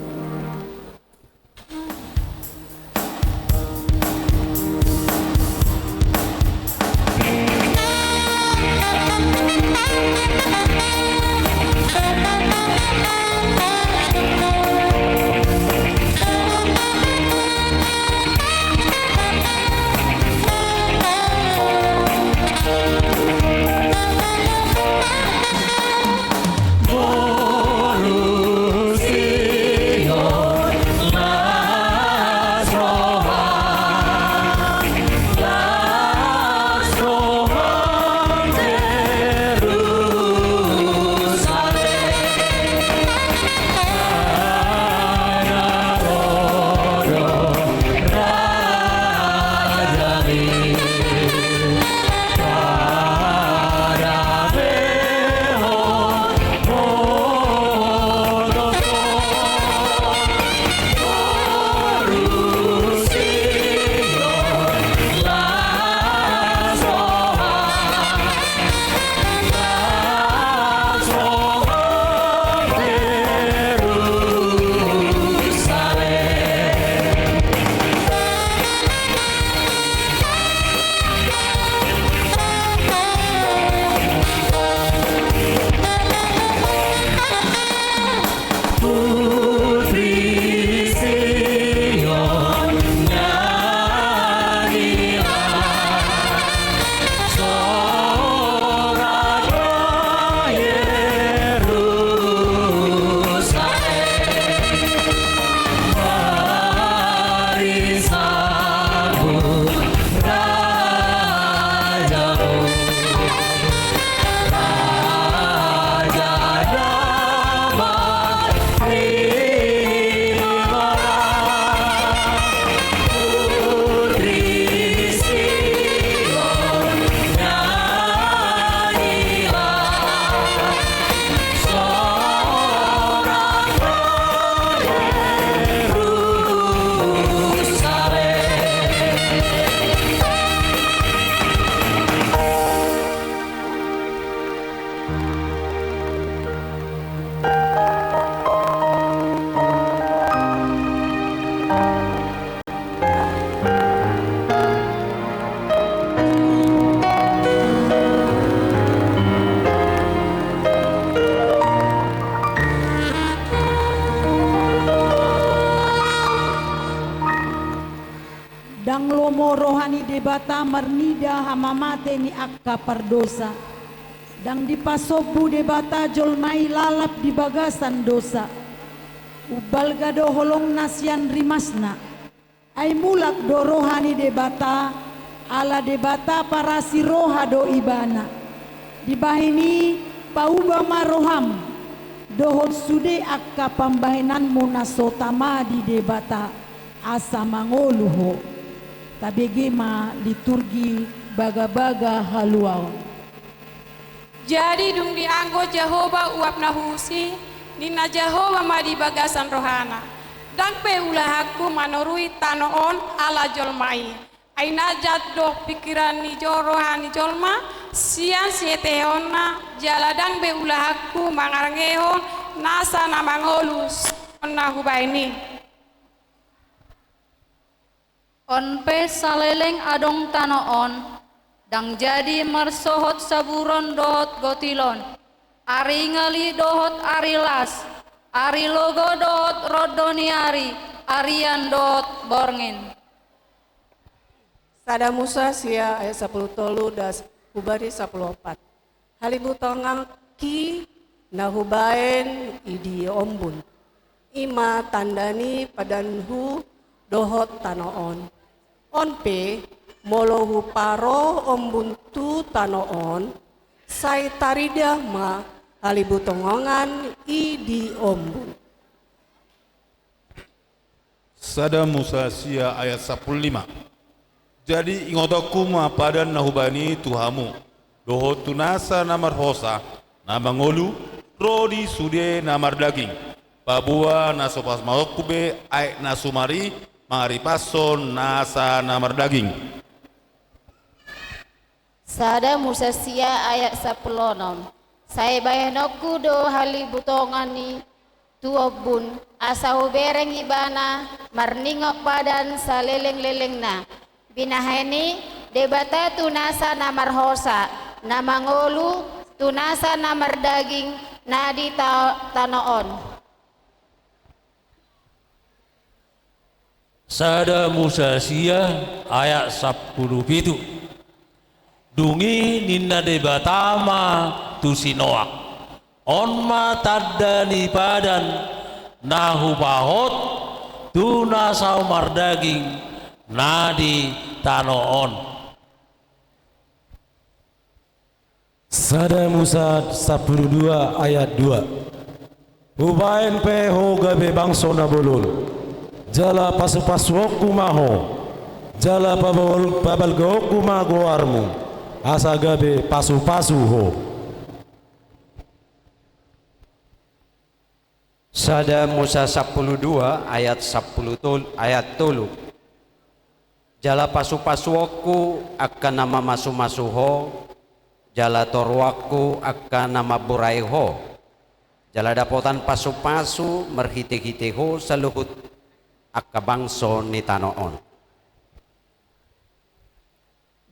Dang lomo rohani debata marnida hamamate ni akka pardosa. Dang dipasobu debata jolmai lalap di bagasan dosa. ubal gado holong nasian rimasna ai mulak do rohani debata ala debata para siroha do ibana dibahini pauba maroham dohot sude akka pambahinan munasotama di debata asa mangoluho tabege ma liturgi baga-baga haluaon. Jadi dung dianggo Jehovah uap nahusi nina Jehovah madi bagasan rohana dan pe ulahaku manorui tanoon ala jolmai ai najat do pikiran ni rohani jolma sian sieteona jaladang be ulahaku mangarngehon nasa namangolus nahu baini on pe saleleng adong tanoon dang jadi mersohot saburon dohot gotilon ari ngali dohot arilas ari logo dohot rodoni arian dohot borngin. Sada Musa sia ayat 10 tolu das hubari 14 halibutongang ki nahubaen idi ombun ima tandani padanhu dohot tanoon onpe molohu paro ombuntu tanoon sai taridah ma halibutongongan idi ombun. Sada Musa sia ayat 15 jadi ingotokuma pada nahubani tuhamu doho tunasa namar hosa namangolu rodi sude namar daging babua nasopas maokube ai nasumari mangaripason nasa namar daging. Sada Musa sia ayat 16 saya bayanoku do halibutongani tuobun asau bereng ibana marningok badan saleleng-lelengna binaheni debata tunasa namar hosa namangolu tunasa namar daging nadi tanoon. Sada Musa sia ayat 17 dungi ninna debatama tusinoak onma tadani padan nahu pahot tunasa umar daging nadi tanoon. Sada Musa 12 ayat 2 Hubain pe hoga be bangso na bolol jala pasu-pasuoku maho jala babal goku mago armu asaga be pasu-pasu ho. Sada Musa 12 ayat 10 ayat tolu jala pasu-pasuoku akan nama masu-masuho jala torwaku akan nama buraiho jala dapotan pasu-pasu merhite-hiteho saluhut akka bangso ni tanoon.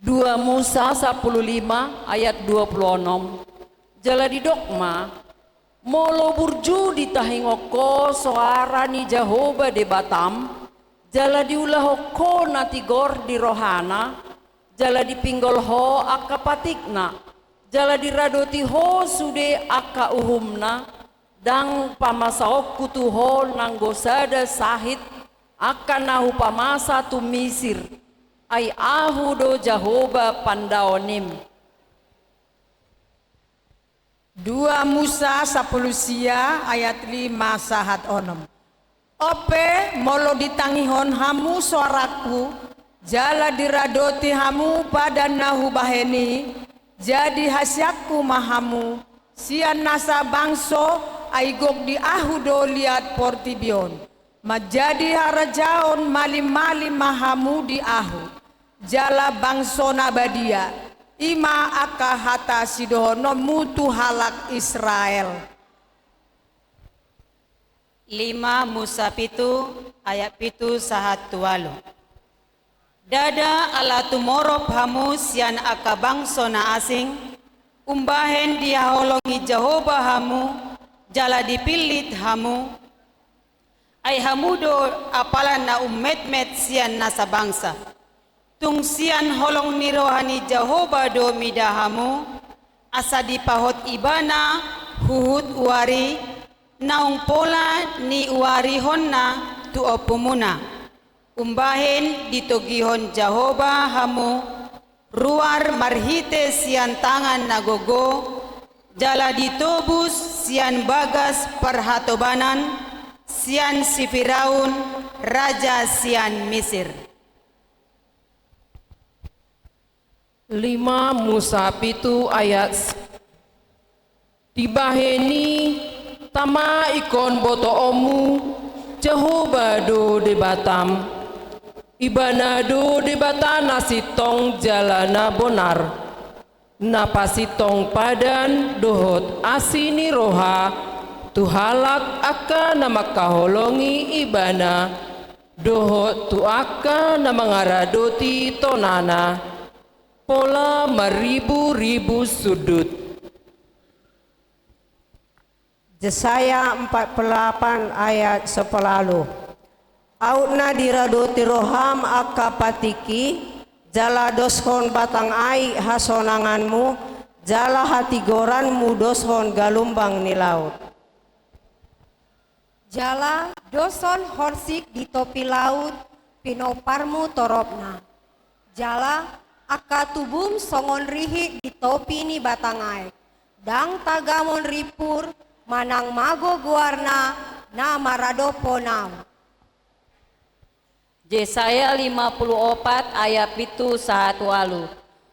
2 Musa 15 ayat 26 jala di dokma molo burju ditahingoko soara ni Jehovah de Batam jala diulahoko natigor di rohana jala dipinggol ho akka patikna jala diradoti ho sude akka uhumna dang pamasaok kutuho nanggosada sahit akka nahu pamasa tu Misir ai ahu do Jehovah pandaonim. 2 Musa 10 sia ayat 5 sahat onom ope molo ditangihon hamu suaraku jala diradoti hamu pada nahu baheni jadi hasyakku mahamu sian nasa bangso aigok di ahu do liat portibion majadi harajaon malim-malim mahamu di ahu jala bangso nabadia ima aka hata sidohono mutu halak Israel. 5 Musa 7 ayat 7 sahat tualu dada ala tumorop hamu sian aka bangso na asing umbahen dia holongi Jehovah hamu jala dipilit hamu ai hamu do apalan na umet-met sian nasa bangsa tung sian holong ni rohani Jehovah do midahamu asa dipahot ibana huhut uari naung pola ni uarihonna tu opumuna umbahen ditogihon Jahoba hamu ruar marhite sian tangan nagogo jala ditobus sian bagas perhatobanan sian si Firaun raja sian Mesir. 5 Musa 7 ayat dibaheni tama ikon boto omu Jehovah do de batam ibana do de batana sitong jalana bonar napasitong padan dohot asini roha tuhalak akan nama kaholongi ibana dohot tu akan nama ngaradoti tonana pola maribu-ribu sudut. Yesaya 48 ayat 10. Autna diradoti roham akapatiki jala doshon batang ai hasonanganmu jala hati goranmu doshon galumbang ni laut. Jala doson horsik di topi laut pinoparmu toropna. Jala akatubum songon rihi di topi ni batangai. Dang tagamon ripur manang mago guarna na maradopo nam. Yesaya 54 ayat 7 sahatu alu.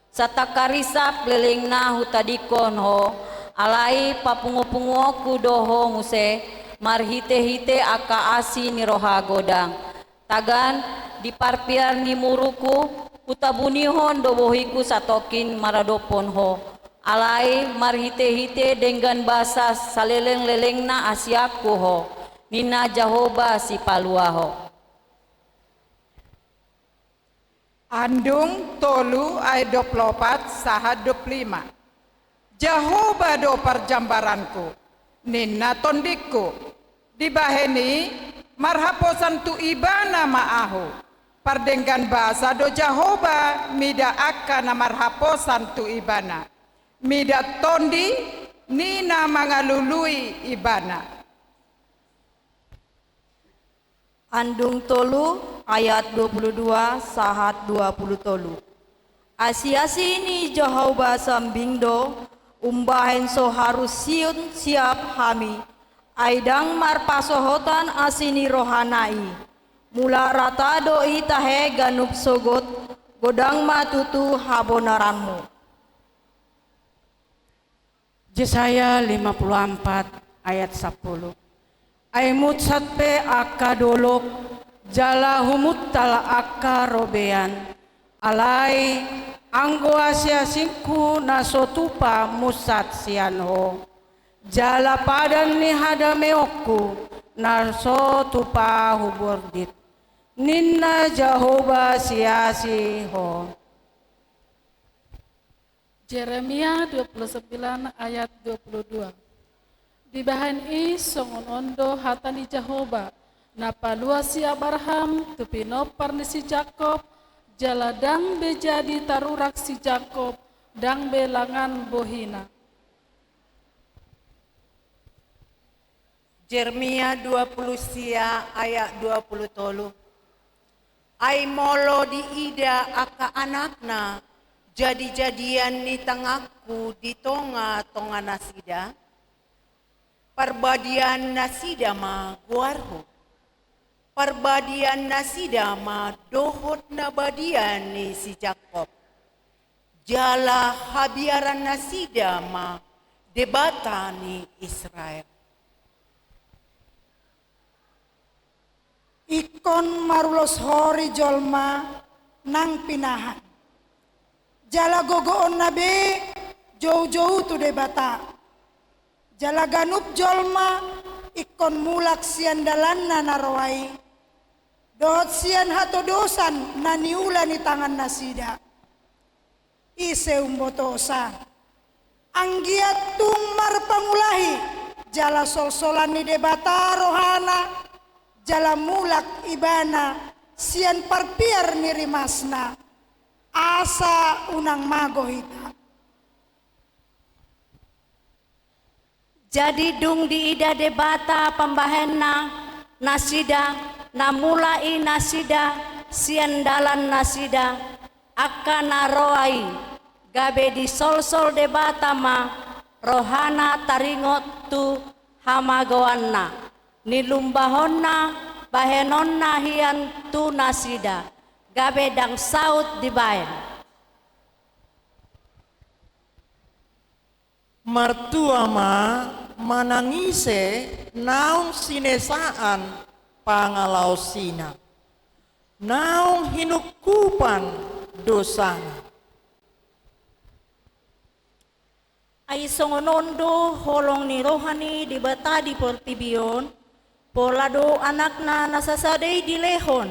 Satakarisap lelengna hutadikon ho alai papungo-pungo kudoho muse marhite-hite aka asi ni roha godang. Tagan diparpiar ni muruku utabunihon dobohiku satokin maradopon ho alai marhite-hite dengan bahasa saleleng-leleng na asyaku ho nina Jahoba si palua ho. Andung tolu ayat 24 sahat 25. Jahoba do perjambaranku nina tondikku dibaheni marhaposan tu ibana maahu pardenggan bahasa do Jahoba mida akka na marhaposan tu ibana mida tondi nina mangalului ibana. Andung tolu ayat 22 sahat 20 tolu. Asi-asi ni Jehovah sambingdo umbahen so harus siun siap hami aidang marpasohotan asini rohanai mula rata doi tahe ganup sogot godang matutu habonaranmu. Yesaya 54 ayat 10. Aimut satpe akka dolok jala humut tala akka robean alai anggo asia singku nasotupa musat sianho jala padan ni hadameokku nasotupa hubordit ninna Jahoba siasi ho. Yeremia 29 ayat 22. Dibahan i songon ondo hatani Jahoba napalua si Abraham tupino parni si Jakob jala dang bejadi tarurak si Jakob dang belangan bohina. Yeremia 20 sia ayat 20 tolu. Ai molo di ida aka anakna jadi-jadian ni tengahku di tonga nasida perbadian nasida ma guarho perbadian nasida ma dohot nabadian ni si Jakob jala habiaran nasida ma debata ni Israel. Ikon marulos hori jolma nang pinahan jala gogoon nabe jauh-jauh tu debata jala ganup jolma ikon mulak sian dalanna narwai dohot sian hato dosan naniula ni tangan nasida ise umbotosa anggiat tumar pangulahi jala sol-solan ni debata rohana jala mulak ibana sian parpiar ni rimasna asa unang mago hita. Jadi dung di ida debata pembahenna nasida namulai nasida siandalan nasida akana roai gabe di sol-sol debata ma rohana taringot tu hamagoanna nilumbahonna bahenonna hian tu nasida gabe dang saut di bahen. Mertua ma manangise naung sinesaan pangalau sina naung hinukupan dosana ay songonondo holong ni rohani di bata di portibion polado anak na nasasaday di lehon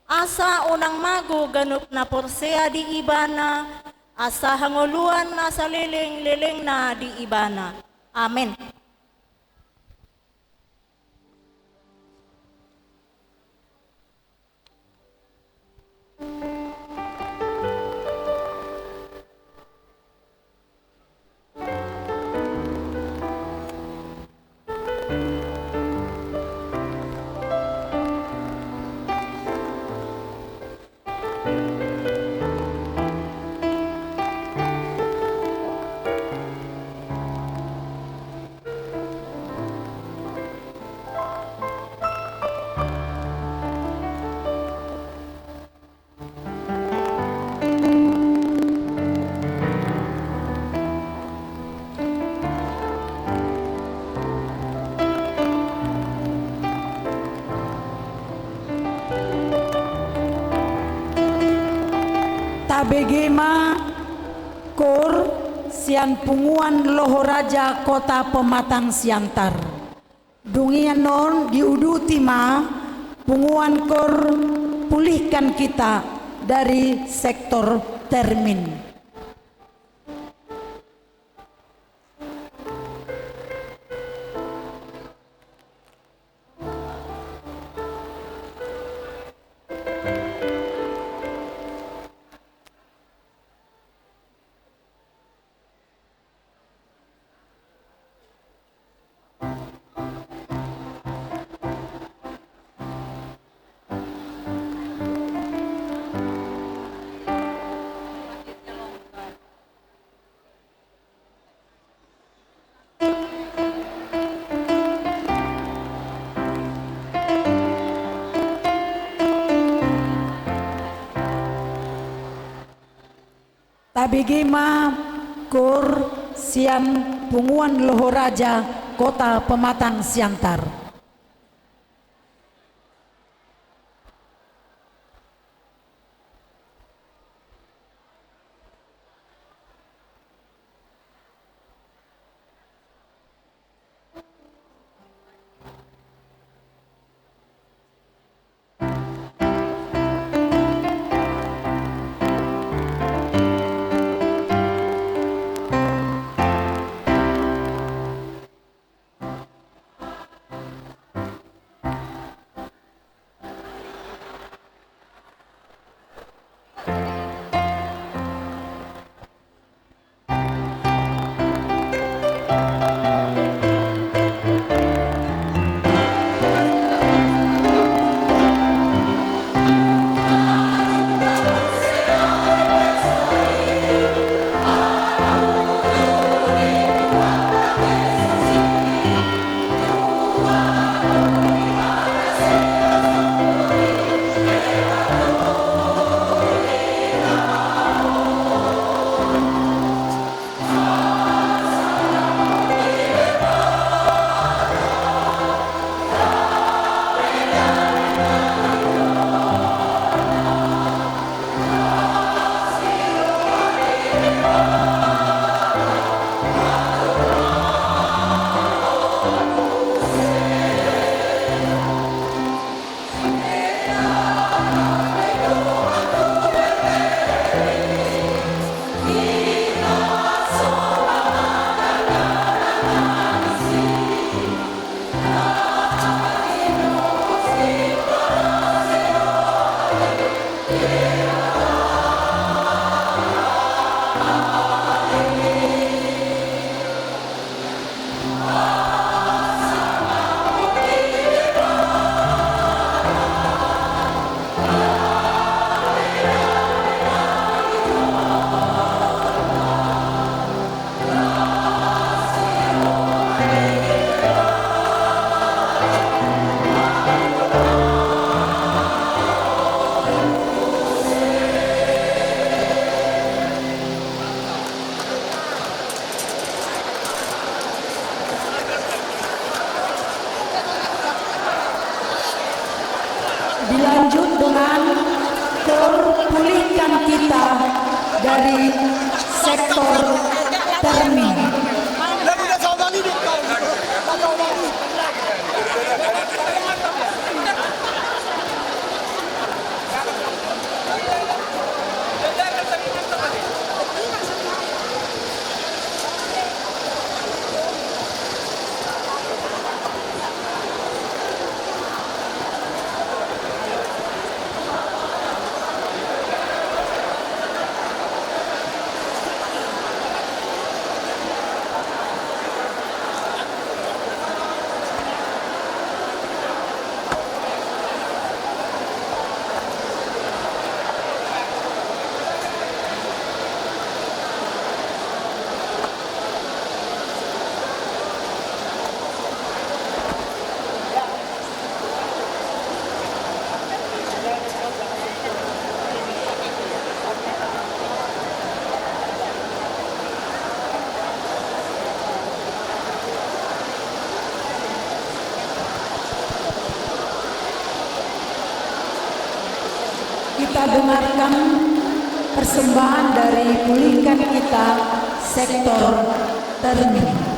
asa unang mago ganup na porsea di ibana asa hanguluan na sa leleng na di ibana. Amen. Tabegema Kor Sian Punguan Lohoraja Kota Pematang Siantar Dungian non diudutima Punguan Kor pulihkan kita dari sektor termin. Tabegema Kor Sian Punguan Lohoraja Kota Pematang Siantar. dilanjut dengan pulihkan kita dari sektor termin. Kita dengarkan persembahan dari pulihkan kita sektor termin.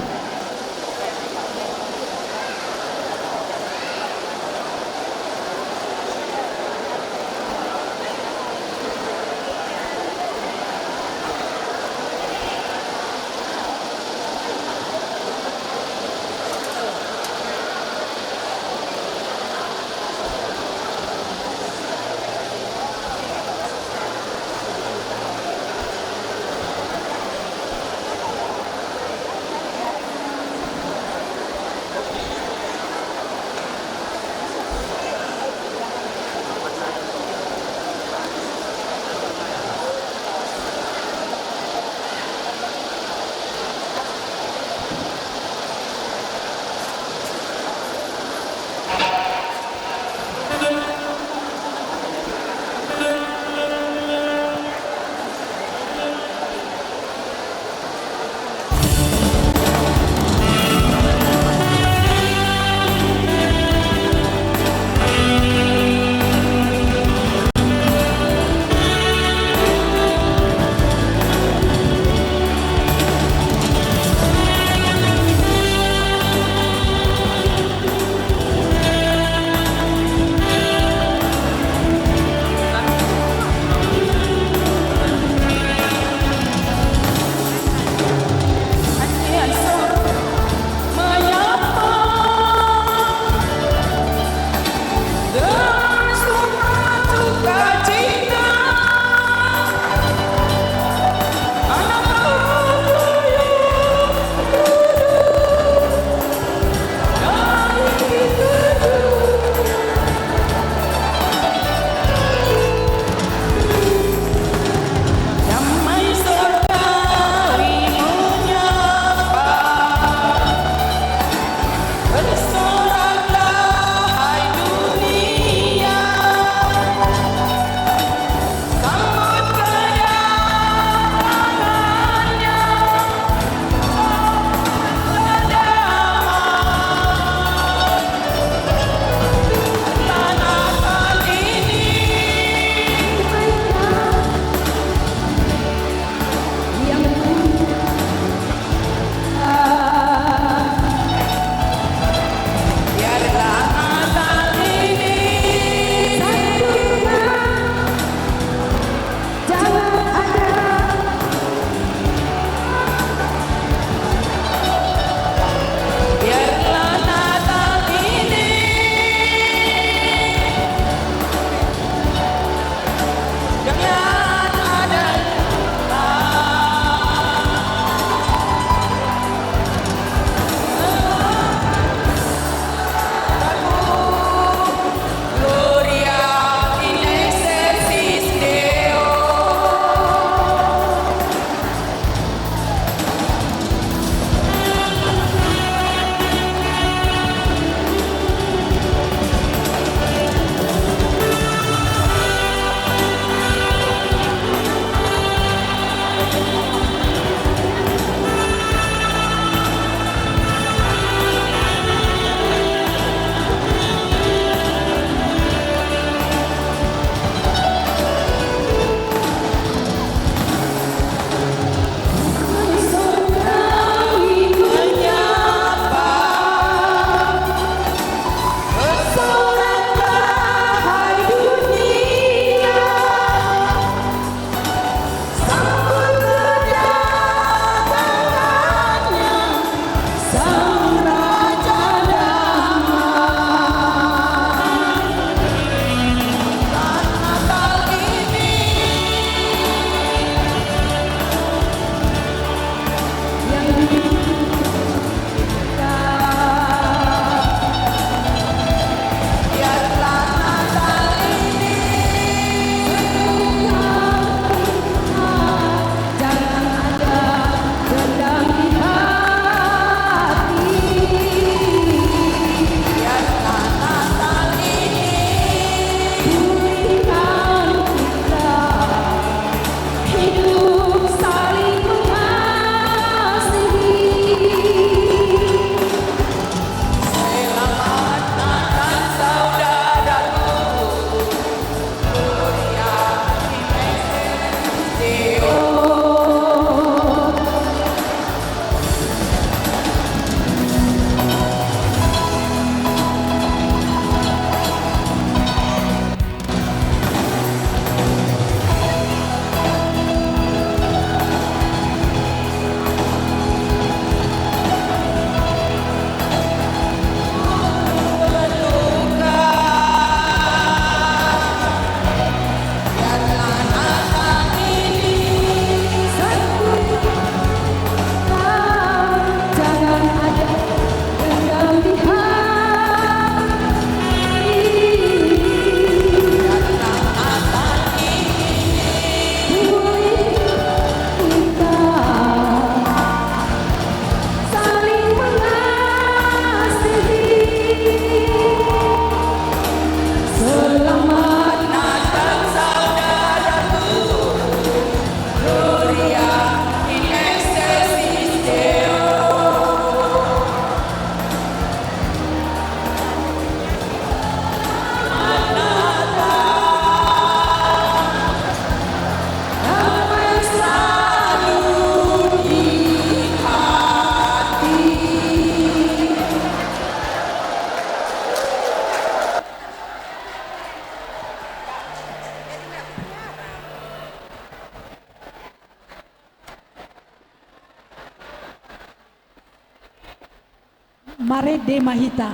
Mare de Mahita.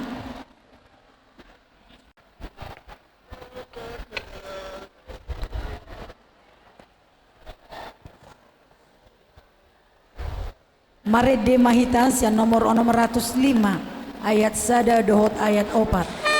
Mare de Mahita sian nomor 105 ayat sada dohot ayat 4.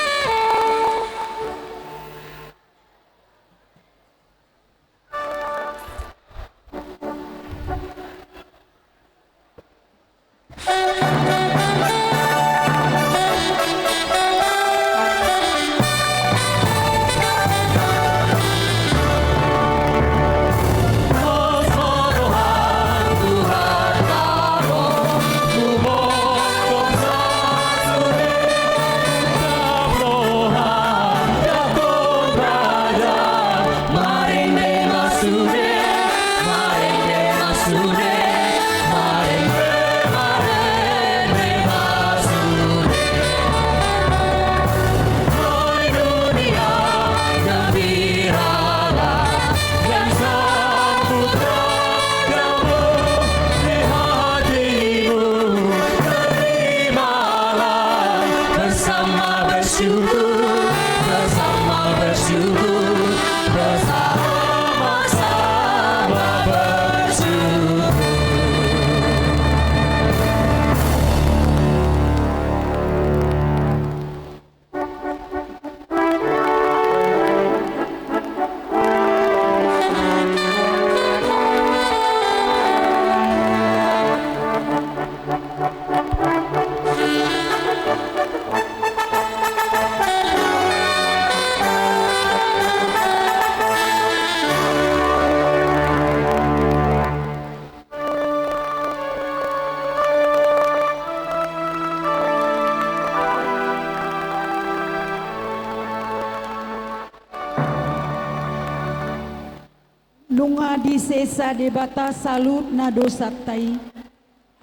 Nunga di sesa debata salut na dosa tai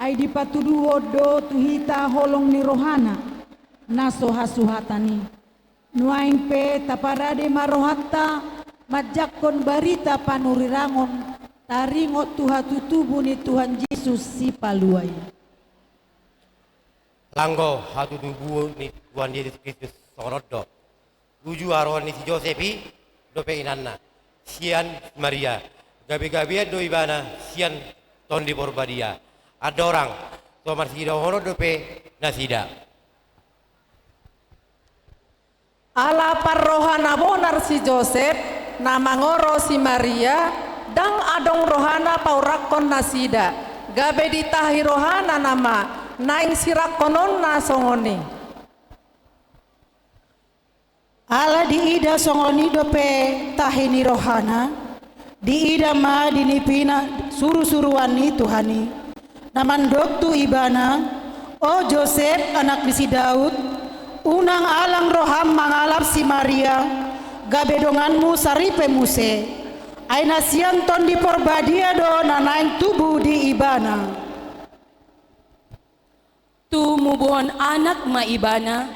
ai di patudu wodo tuhita holong ni rohana na sohasuhatani nuain pe taparade marohatta majakon barita panurirangon taringot tuha tutubu ni Tuhan Yesus si paluai langgo hatu tubuh ni Tuhan Yesus Kristus sorodo tuju arohan ni si Josepi dope inanna sian Maria, gabi-gabi do ibana sian tondi porbadia. Ada orang tomar sida horo dope nasida. Ala parrohana bonar si Joseph, nama ngoro si Maria, dang adong rohana paurakon nasida. Gabe ditahi rohana nama, naing sirakonon na songoni. Ala diida songoni dope tahini rohana diida ma dinipina suru-suruan ni Tuhani namandok tu ibana o Joseph anak bisi Daud unang alang roham mangalap si Maria gabedonganmu saripe muse aina sianton di porbadia do nanaing tubuh di ibana tu mubuhon anak ma ibana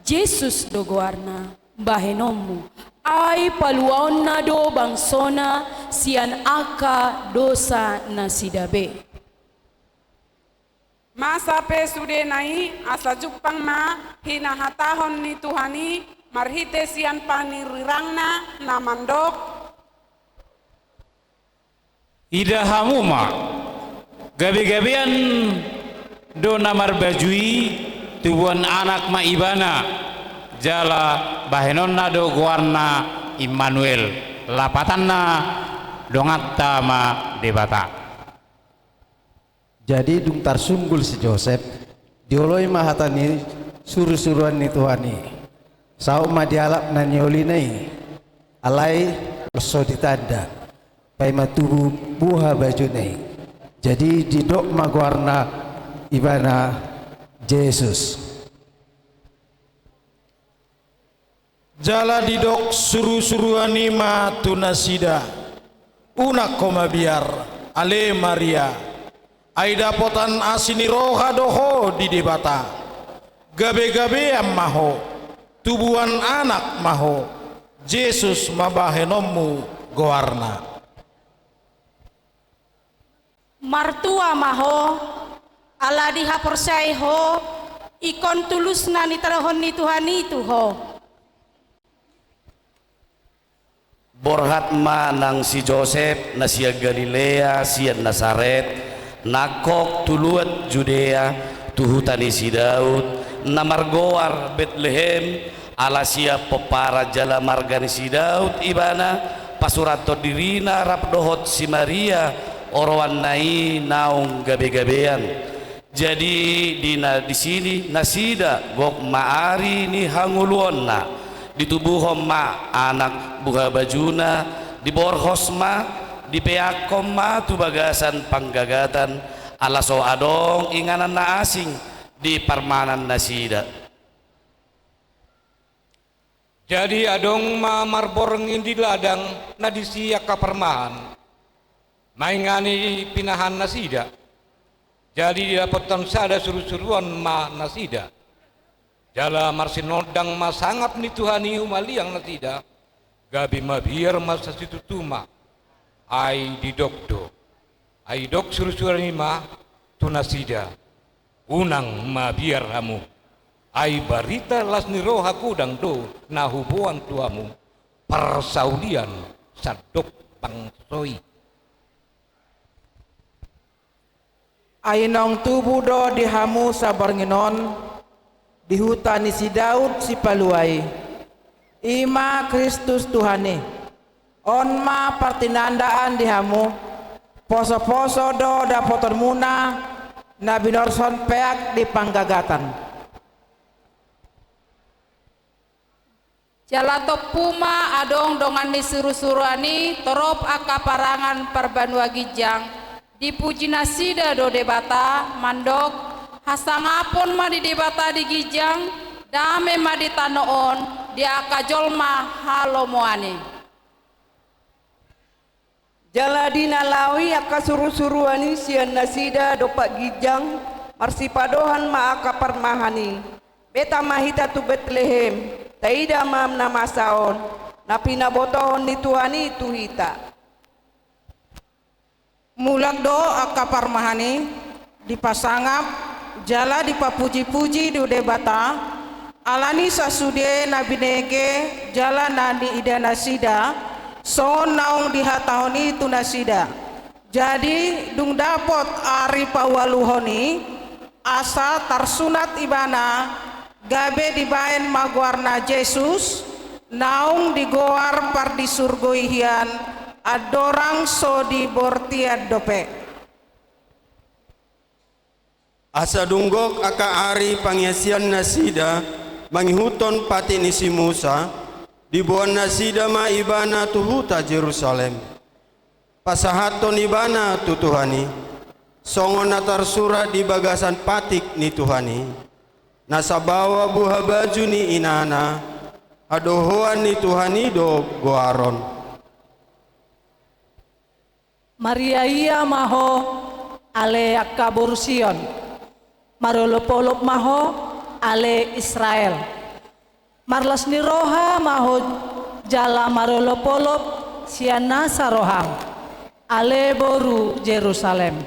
Jesus do guarna bahenomu ai paluaon na do bangsona sian aka dosa na sidabe masa pe sude nai asa jupang ma hina hatahon ni Tuhani marhite sian panirirangna na mandok ida hamuma gabi-gabian do namar bajui tubuan anak ma ibana jala bahenonna do guarna Immanuel lapatanna dongatta ma debata. Jadi dung tarsunggul si Joseph dioloi mahatani suru-suruan ni Tuhani sau ma dialap na nyolinai alai so ditanda pai matubu buha baju nai jadi didok ma guarna ibana Yesus jala didok suru-suruani ma tunasida unak koma biar ale Maria aida potan asini roha doho di debata gabe-gabe maho tubuhan anak maho Yesus mabahenommu goarna martua maho ala diha persai ho ikon tulusna ni tarahon ni Tuhan itu ho. Borhat ma nang si Joseph na siya Galilea siya Nazaret nakok tuluat Judea tuhutani si Daud na margoar Bethlehem ala siya popara jala margani si Daud ibana pasurato dirina rapdohot si Maria orwan nai naung gabe-gabean. Jadi di sini nasida gok maari ni hanguluon na di tubuh ma anak buha bajuna di borhos ma di peakom ma tu bagasan panggagatan ala so adong inganan na asing di parmanan nasida. Jadi adong ma marboreng indi ladang nadisia kapermahan maingani pinahan nasida. Jadi didapatan sada suruh-suruan ma nasida. Jala marsinodang ma sangat ni Tuhani humaliang nasida. Gabi ma biar masa situ tuma. Ai didokdo. Ai dok suruh-suruan ma tu nasida. Unang ma biar hamu. Ai barita las niro hakudang do na hubuan tuamu. Persaudian sadok pangsoi. Ainong tubuh do dihamu sabarnginon di hutan si Daud si paluai ima Kristus Tuhane on ma partinandaan dihamu poso-poso do dapoton muna na binorson peak di panggagatan. Jalato puma adong dongan ni suruh-suruani torop akaparangan perbanua gijang dipuji nasida do debata mandok hasangapon ma di debata di gijang dame ma di tanoon di akajolma halomoane. Jaladina lawi aka suruh-suruani sian nasida do pak gijang marsipadohan ma aka parmahani beta mahita tu Bethlehem taida mam nama saon napina botohon ni Tuhani tuhita. Mulak do akapar mahani dipasangap jala dipapuji-puji do debata alani sasude nabinege jala nadi ida nasida son naung dihatahoni tu nasida. Jadi dung dapot ari pawaluhoni asa tarsunat ibana gabe dibaen maguarna Yesus naung digoar par di surgoihian adorang so di bortiad dope. Asa dunggok aka ari pangyasian nasida mangihuton pati ni si Musa di buan nasida ma ibana tuhuta Jerusalem pasahaton ibana tu Tuhani songon natar surah di bagasan patik ni Tuhani nasabawa buha baju ni inana adohoan ni Tuhani do goaron. Maria iya maho ale akaborsion marolopolop maho ale Israel marlas ni roha maho jala marolopolop siana saroham ale boru Jerusalem.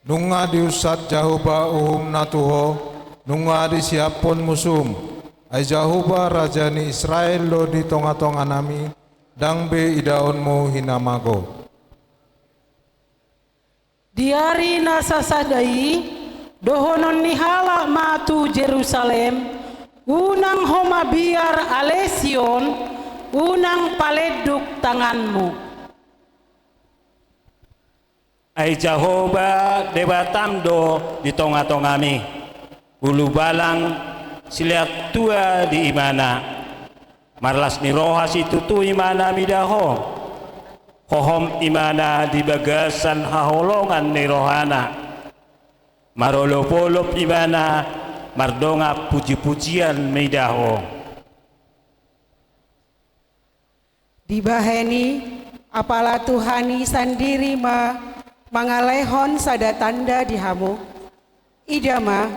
Nunga diusat Jahuba uhum natuho nunga disiapon musum ay Jahuba rajani Israel lo di tonga-tonga nami dang be idaonmu hinamago. Diari nasasadai dohonon nihala matu Jerusalem unang homa biar alesion unang paleduk tanganmu. Ai Jahoba debatam do di tonga-tongami ulu balang siliak tua di imana marlas ni roha situ tu imana midaho hohom imana di bagasan haholongan ni rohana marolopolop imana mardonga puji-pujian midaho. Dibaheni apala Tuhani sandiri ma mangalehon sada tanda dihamu idama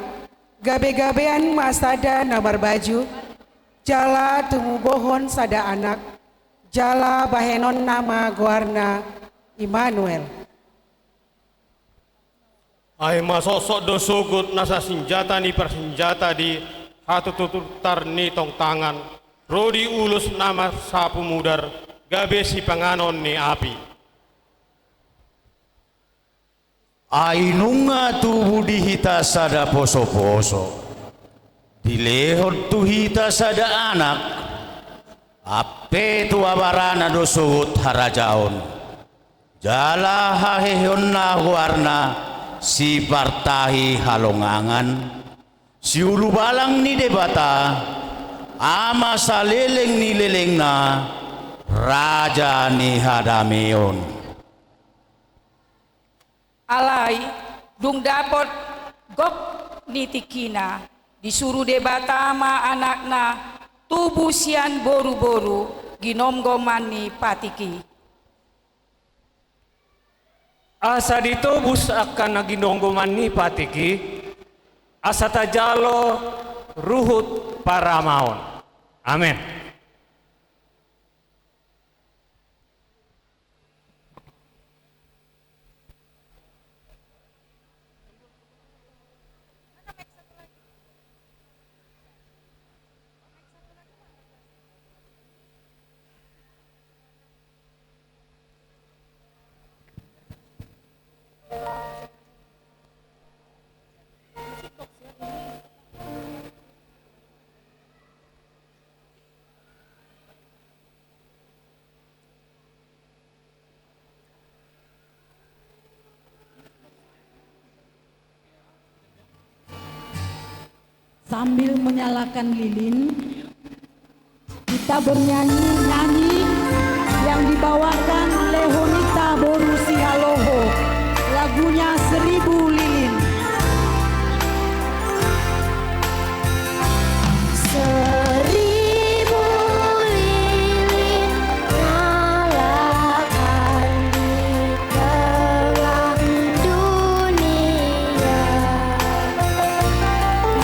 gabe-gabean masada namar baju jala tumubohon sada anak jala bahenon nama goarna Immanuel. Ai masosok do sugut nasa senjata ni persenjata di hatu tututar ni tong tangan. Rodi ulus nama sapu mudar gabe si panganon ni api. Ai nunga tubuh di hita sada poso-poso. Dilehon tu hita sada anak. Ape tu abarana do sugut harajaon. Jala hahehon na warna. Si partahi halongangan, si ulu balang ni debata, ama saleleng ni leleng na, raja ni hadameon. Alai, dung dapot gok ni tikina, disuruh debata ama anakna, tubuh sian boru-boru, ginomgoman ni patiki. Asa ditobus akan naginonggoman ni patiki, asa tajalo ruhut para maon. Amin. Sambil menyalakan lilin, kita bernyanyi-nyanyi yang dibawakan Lehonita Borusialoho, lagunya 1000 Lilin. 1000 lilin nyalakan di tengah dunia,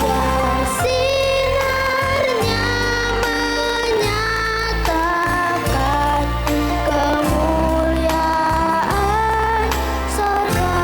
yang sinarnya menyatakan kemuliaan sorga.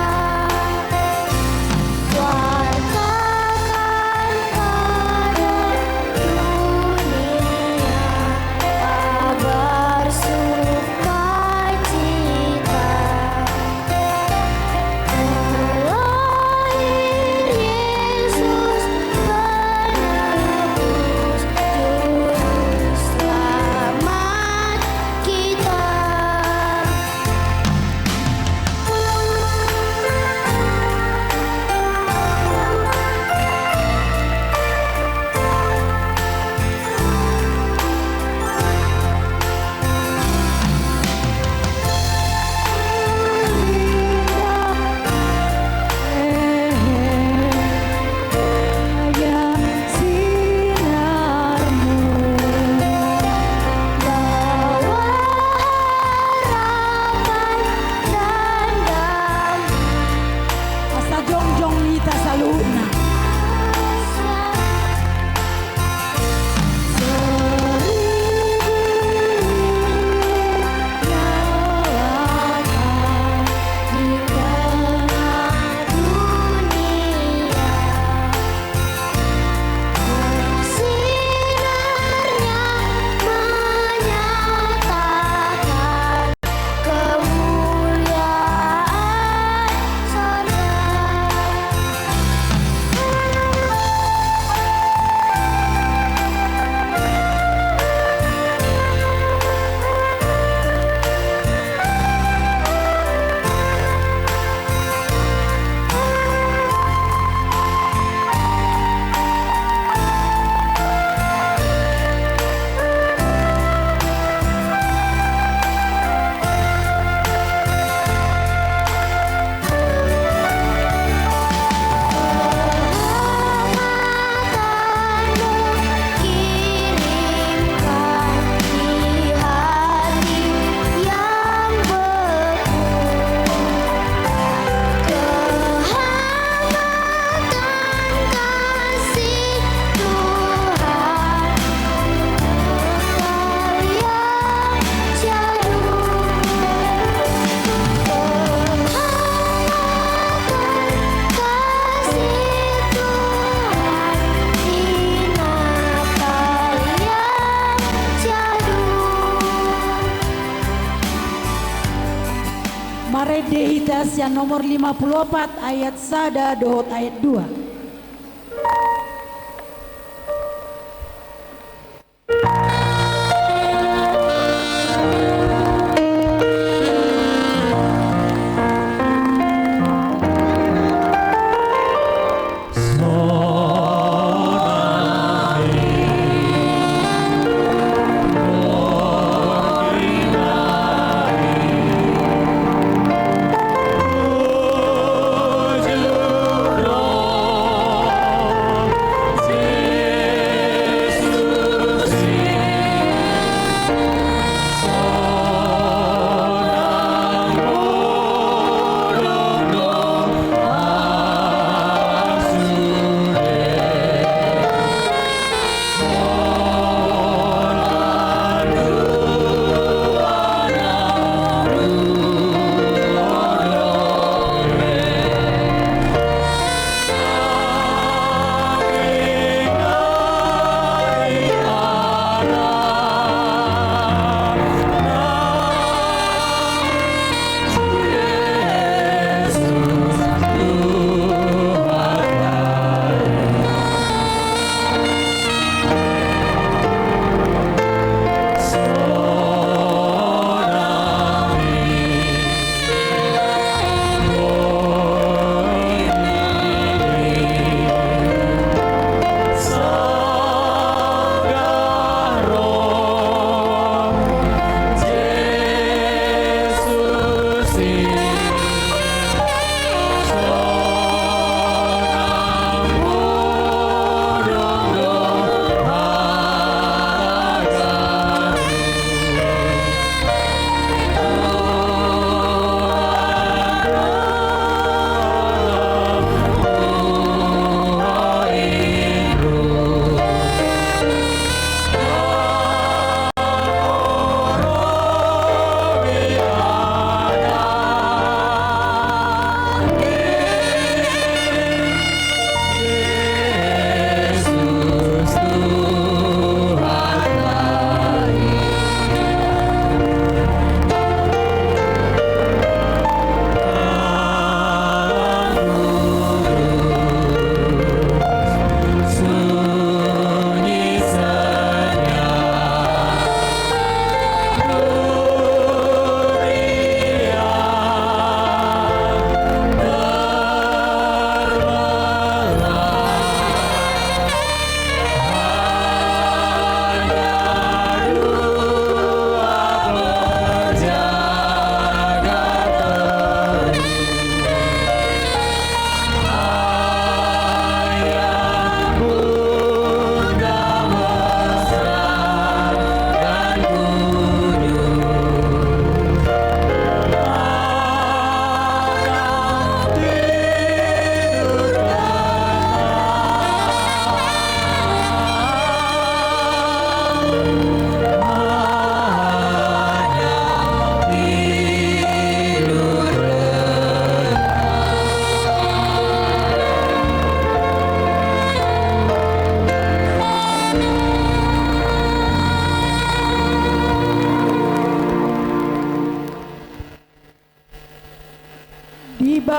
sian nomor 54 ayat 1 dohot ayat 2.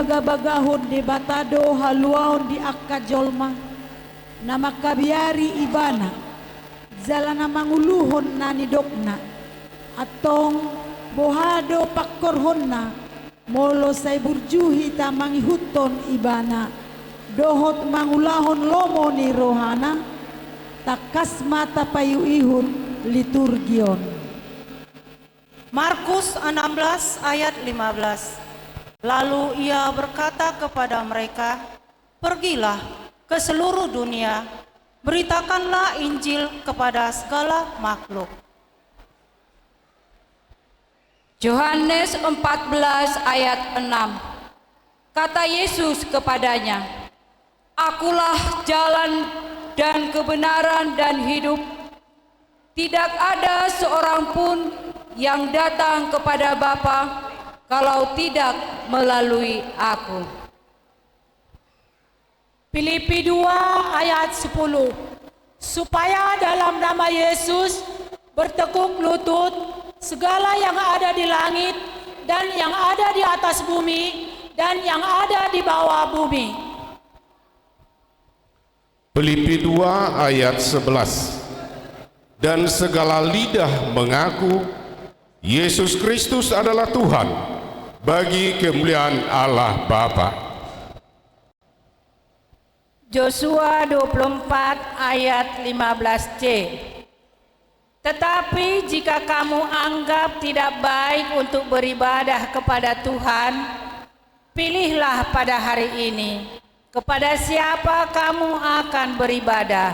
Baga-bagahon di batado haluaon di akka jolma nama kabiari ibana zalana manguluhon nani dokna atong bohado pakkorhonna molo say burjuhi ta mangihuton ibana dohot mangulahon lomo ni rohana takas mata payuihun liturgion. Markus 16 ayat 15. Lalu ia berkata kepada mereka, "Pergilah ke seluruh dunia, beritakanlah Injil kepada segala makhluk." Yohanes 14 ayat 6. Kata Yesus kepadanya, "Akulah jalan dan kebenaran dan hidup. Tidak ada seorang pun yang datang kepada Bapa kalau tidak melalui aku." Filipi 2 ayat 10. Supaya dalam nama Yesus bertekuk lutut segala yang ada di langit dan yang ada di atas bumi dan yang ada di bawah bumi. Filipi 2 ayat 11. Dan segala lidah mengaku Yesus Kristus adalah Tuhan bagi kemuliaan Allah Bapa. Joshua 24 ayat 15c. Tetapi jika kamu anggap tidak baik untuk beribadah kepada Tuhan, pilihlah pada hari ini kepada siapa kamu akan beribadah.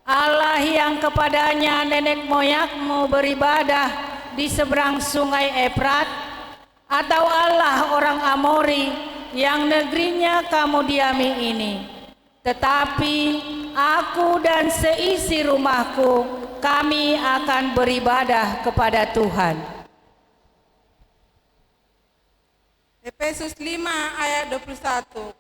Allah yang kepadanya nenek moyangmu beribadah di seberang sungai Efrat, atau Allah orang Amori yang negerinya kamu diami ini. Tetapi aku dan seisi rumahku, kami akan beribadah kepada Tuhan. Efesus 5 ayat 21.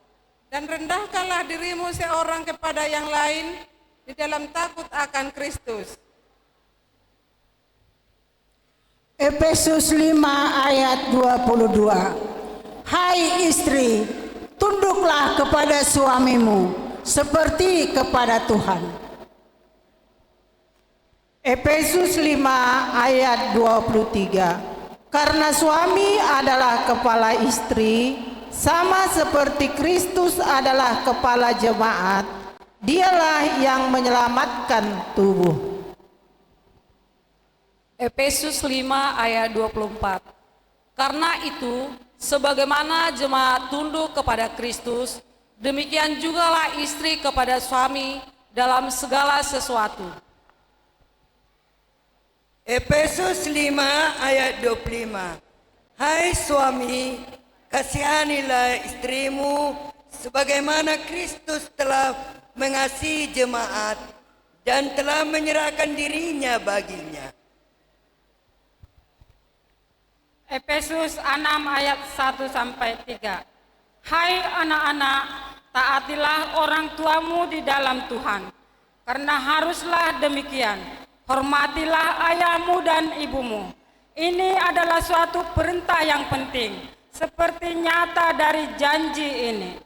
Dan rendahkanlah dirimu seorang kepada yang lain di dalam takut akan Kristus. Efesus 5 ayat 22. Hai istri, tunduklah kepada suamimu seperti kepada Tuhan. Efesus 5 ayat 23. Karena suami adalah kepala istri, sama seperti Kristus adalah kepala jemaat, dialah yang menyelamatkan tubuh. Efesus 5 ayat 24. Karena itu, sebagaimana jemaat tunduk kepada Kristus, demikian jugalah istri kepada suami dalam segala sesuatu. Efesus 5 ayat 25. Hai suami, kasihanilah istrimu sebagaimana Kristus telah mengasihi jemaat dan telah menyerahkan dirinya baginya. Efesus 6 ayat 1-3. Hai anak-anak, taatilah orang tuamu di dalam Tuhan, karena haruslah demikian. Hormatilah ayahmu dan ibumu. Ini adalah suatu perintah yang penting, seperti nyata dari janji ini.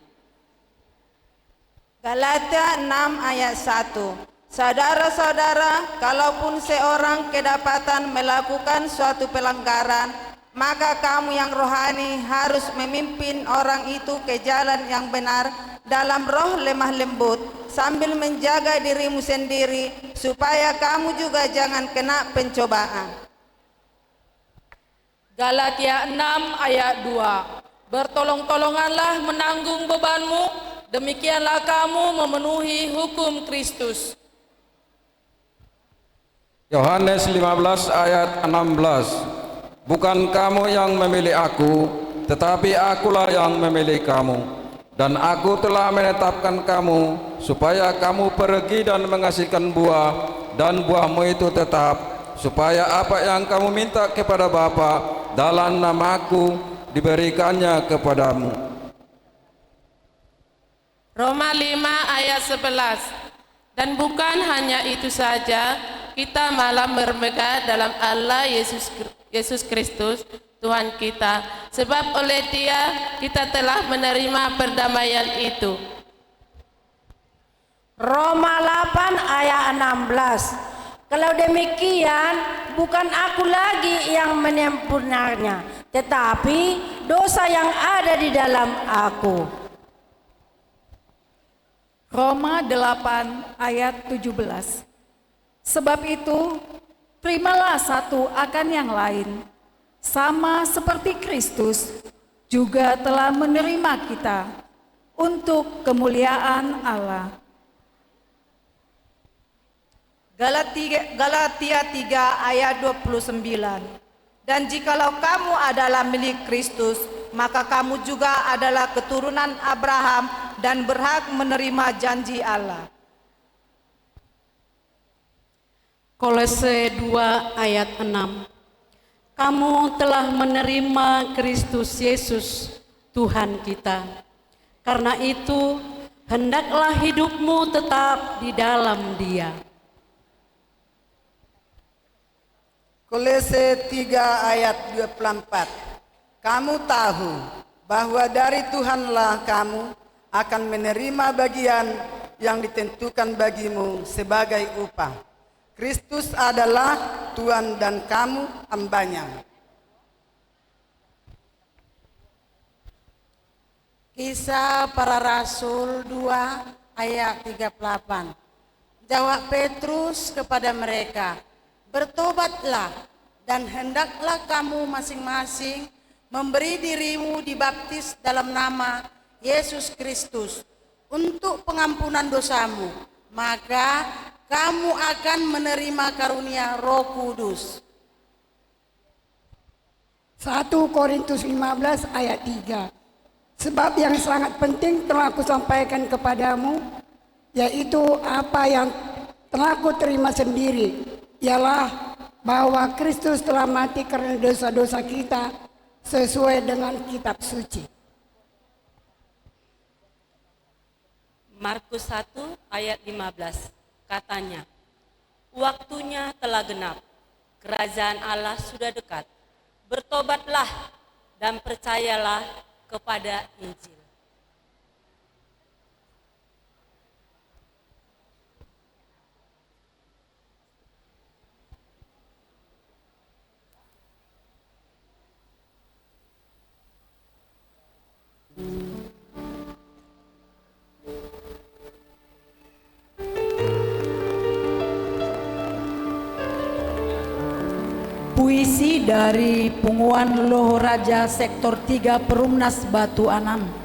Galatia 6 ayat 1. Saudara-saudara, kalaupun seorang kedapatan melakukan suatu pelanggaran, maka kamu yang rohani harus memimpin orang itu ke jalan yang benar dalam roh lemah lembut, sambil menjaga dirimu sendiri, supaya kamu juga jangan kena pencobaan. Galatia 6 ayat 2. Bertolong-tolonganlah menanggung bebanmu, demikianlah kamu memenuhi hukum Kristus. Yohanes 15 ayat 16. Bukan kamu yang memilih aku, tetapi akulah yang memilih kamu. Dan aku telah menetapkan kamu, supaya kamu pergi dan menghasilkan buah, dan buahmu itu tetap, supaya apa yang kamu minta kepada Bapa dalam namaku diberikannya kepadamu. Roma 5 ayat 11. Dan bukan hanya itu saja, kita malah bermegah dalam Allah Yesus Kristus Tuhan kita, sebab oleh Dia kita telah menerima perdamaian itu. Roma 8 ayat 16. Kalau demikian, bukan aku lagi yang menyempurnakannya, tetapi dosa yang ada di dalam aku. Roma 8 ayat 17. Sebab itu, terimalah satu akan yang lain, sama seperti Kristus juga telah menerima kita untuk kemuliaan Allah. Galatia 3 ayat 29. Dan jikalau kamu adalah milik Kristus, maka kamu juga adalah keturunan Abraham dan berhak menerima janji Allah. Kolose 2 ayat 6. Kamu telah menerima Kristus Yesus Tuhan kita. Karena itu, hendaklah hidupmu tetap di dalam Dia. Kolose 3 ayat 24. Kamu tahu bahwa dari Tuhanlah kamu akan menerima bagian yang ditentukan bagimu sebagai upah. Kristus adalah Tuhan dan kamu hambanya. Kisah Para Rasul 2 ayat 38. Jawab Petrus kepada mereka, "Bertobatlah dan hendaklah kamu masing-masing memberi dirimu dibaptis dalam nama Yesus Kristus untuk pengampunan dosamu, maka kamu akan menerima karunia Roh Kudus." 1 Korintus 15 ayat 3. Sebab yang sangat penting telah aku sampaikan kepadamu, yaitu apa yang telah aku terima sendiri, ialah bahwa Kristus telah mati karena dosa-dosa kita sesuai dengan kitab suci. Markus 1 ayat 15 katanya, "Waktunya telah genap, kerajaan Allah sudah dekat. Bertobatlah dan percayalah kepada Injil." Puisi dari Punguan Loh Raja Sektor 3 Perumnas Batu Anam.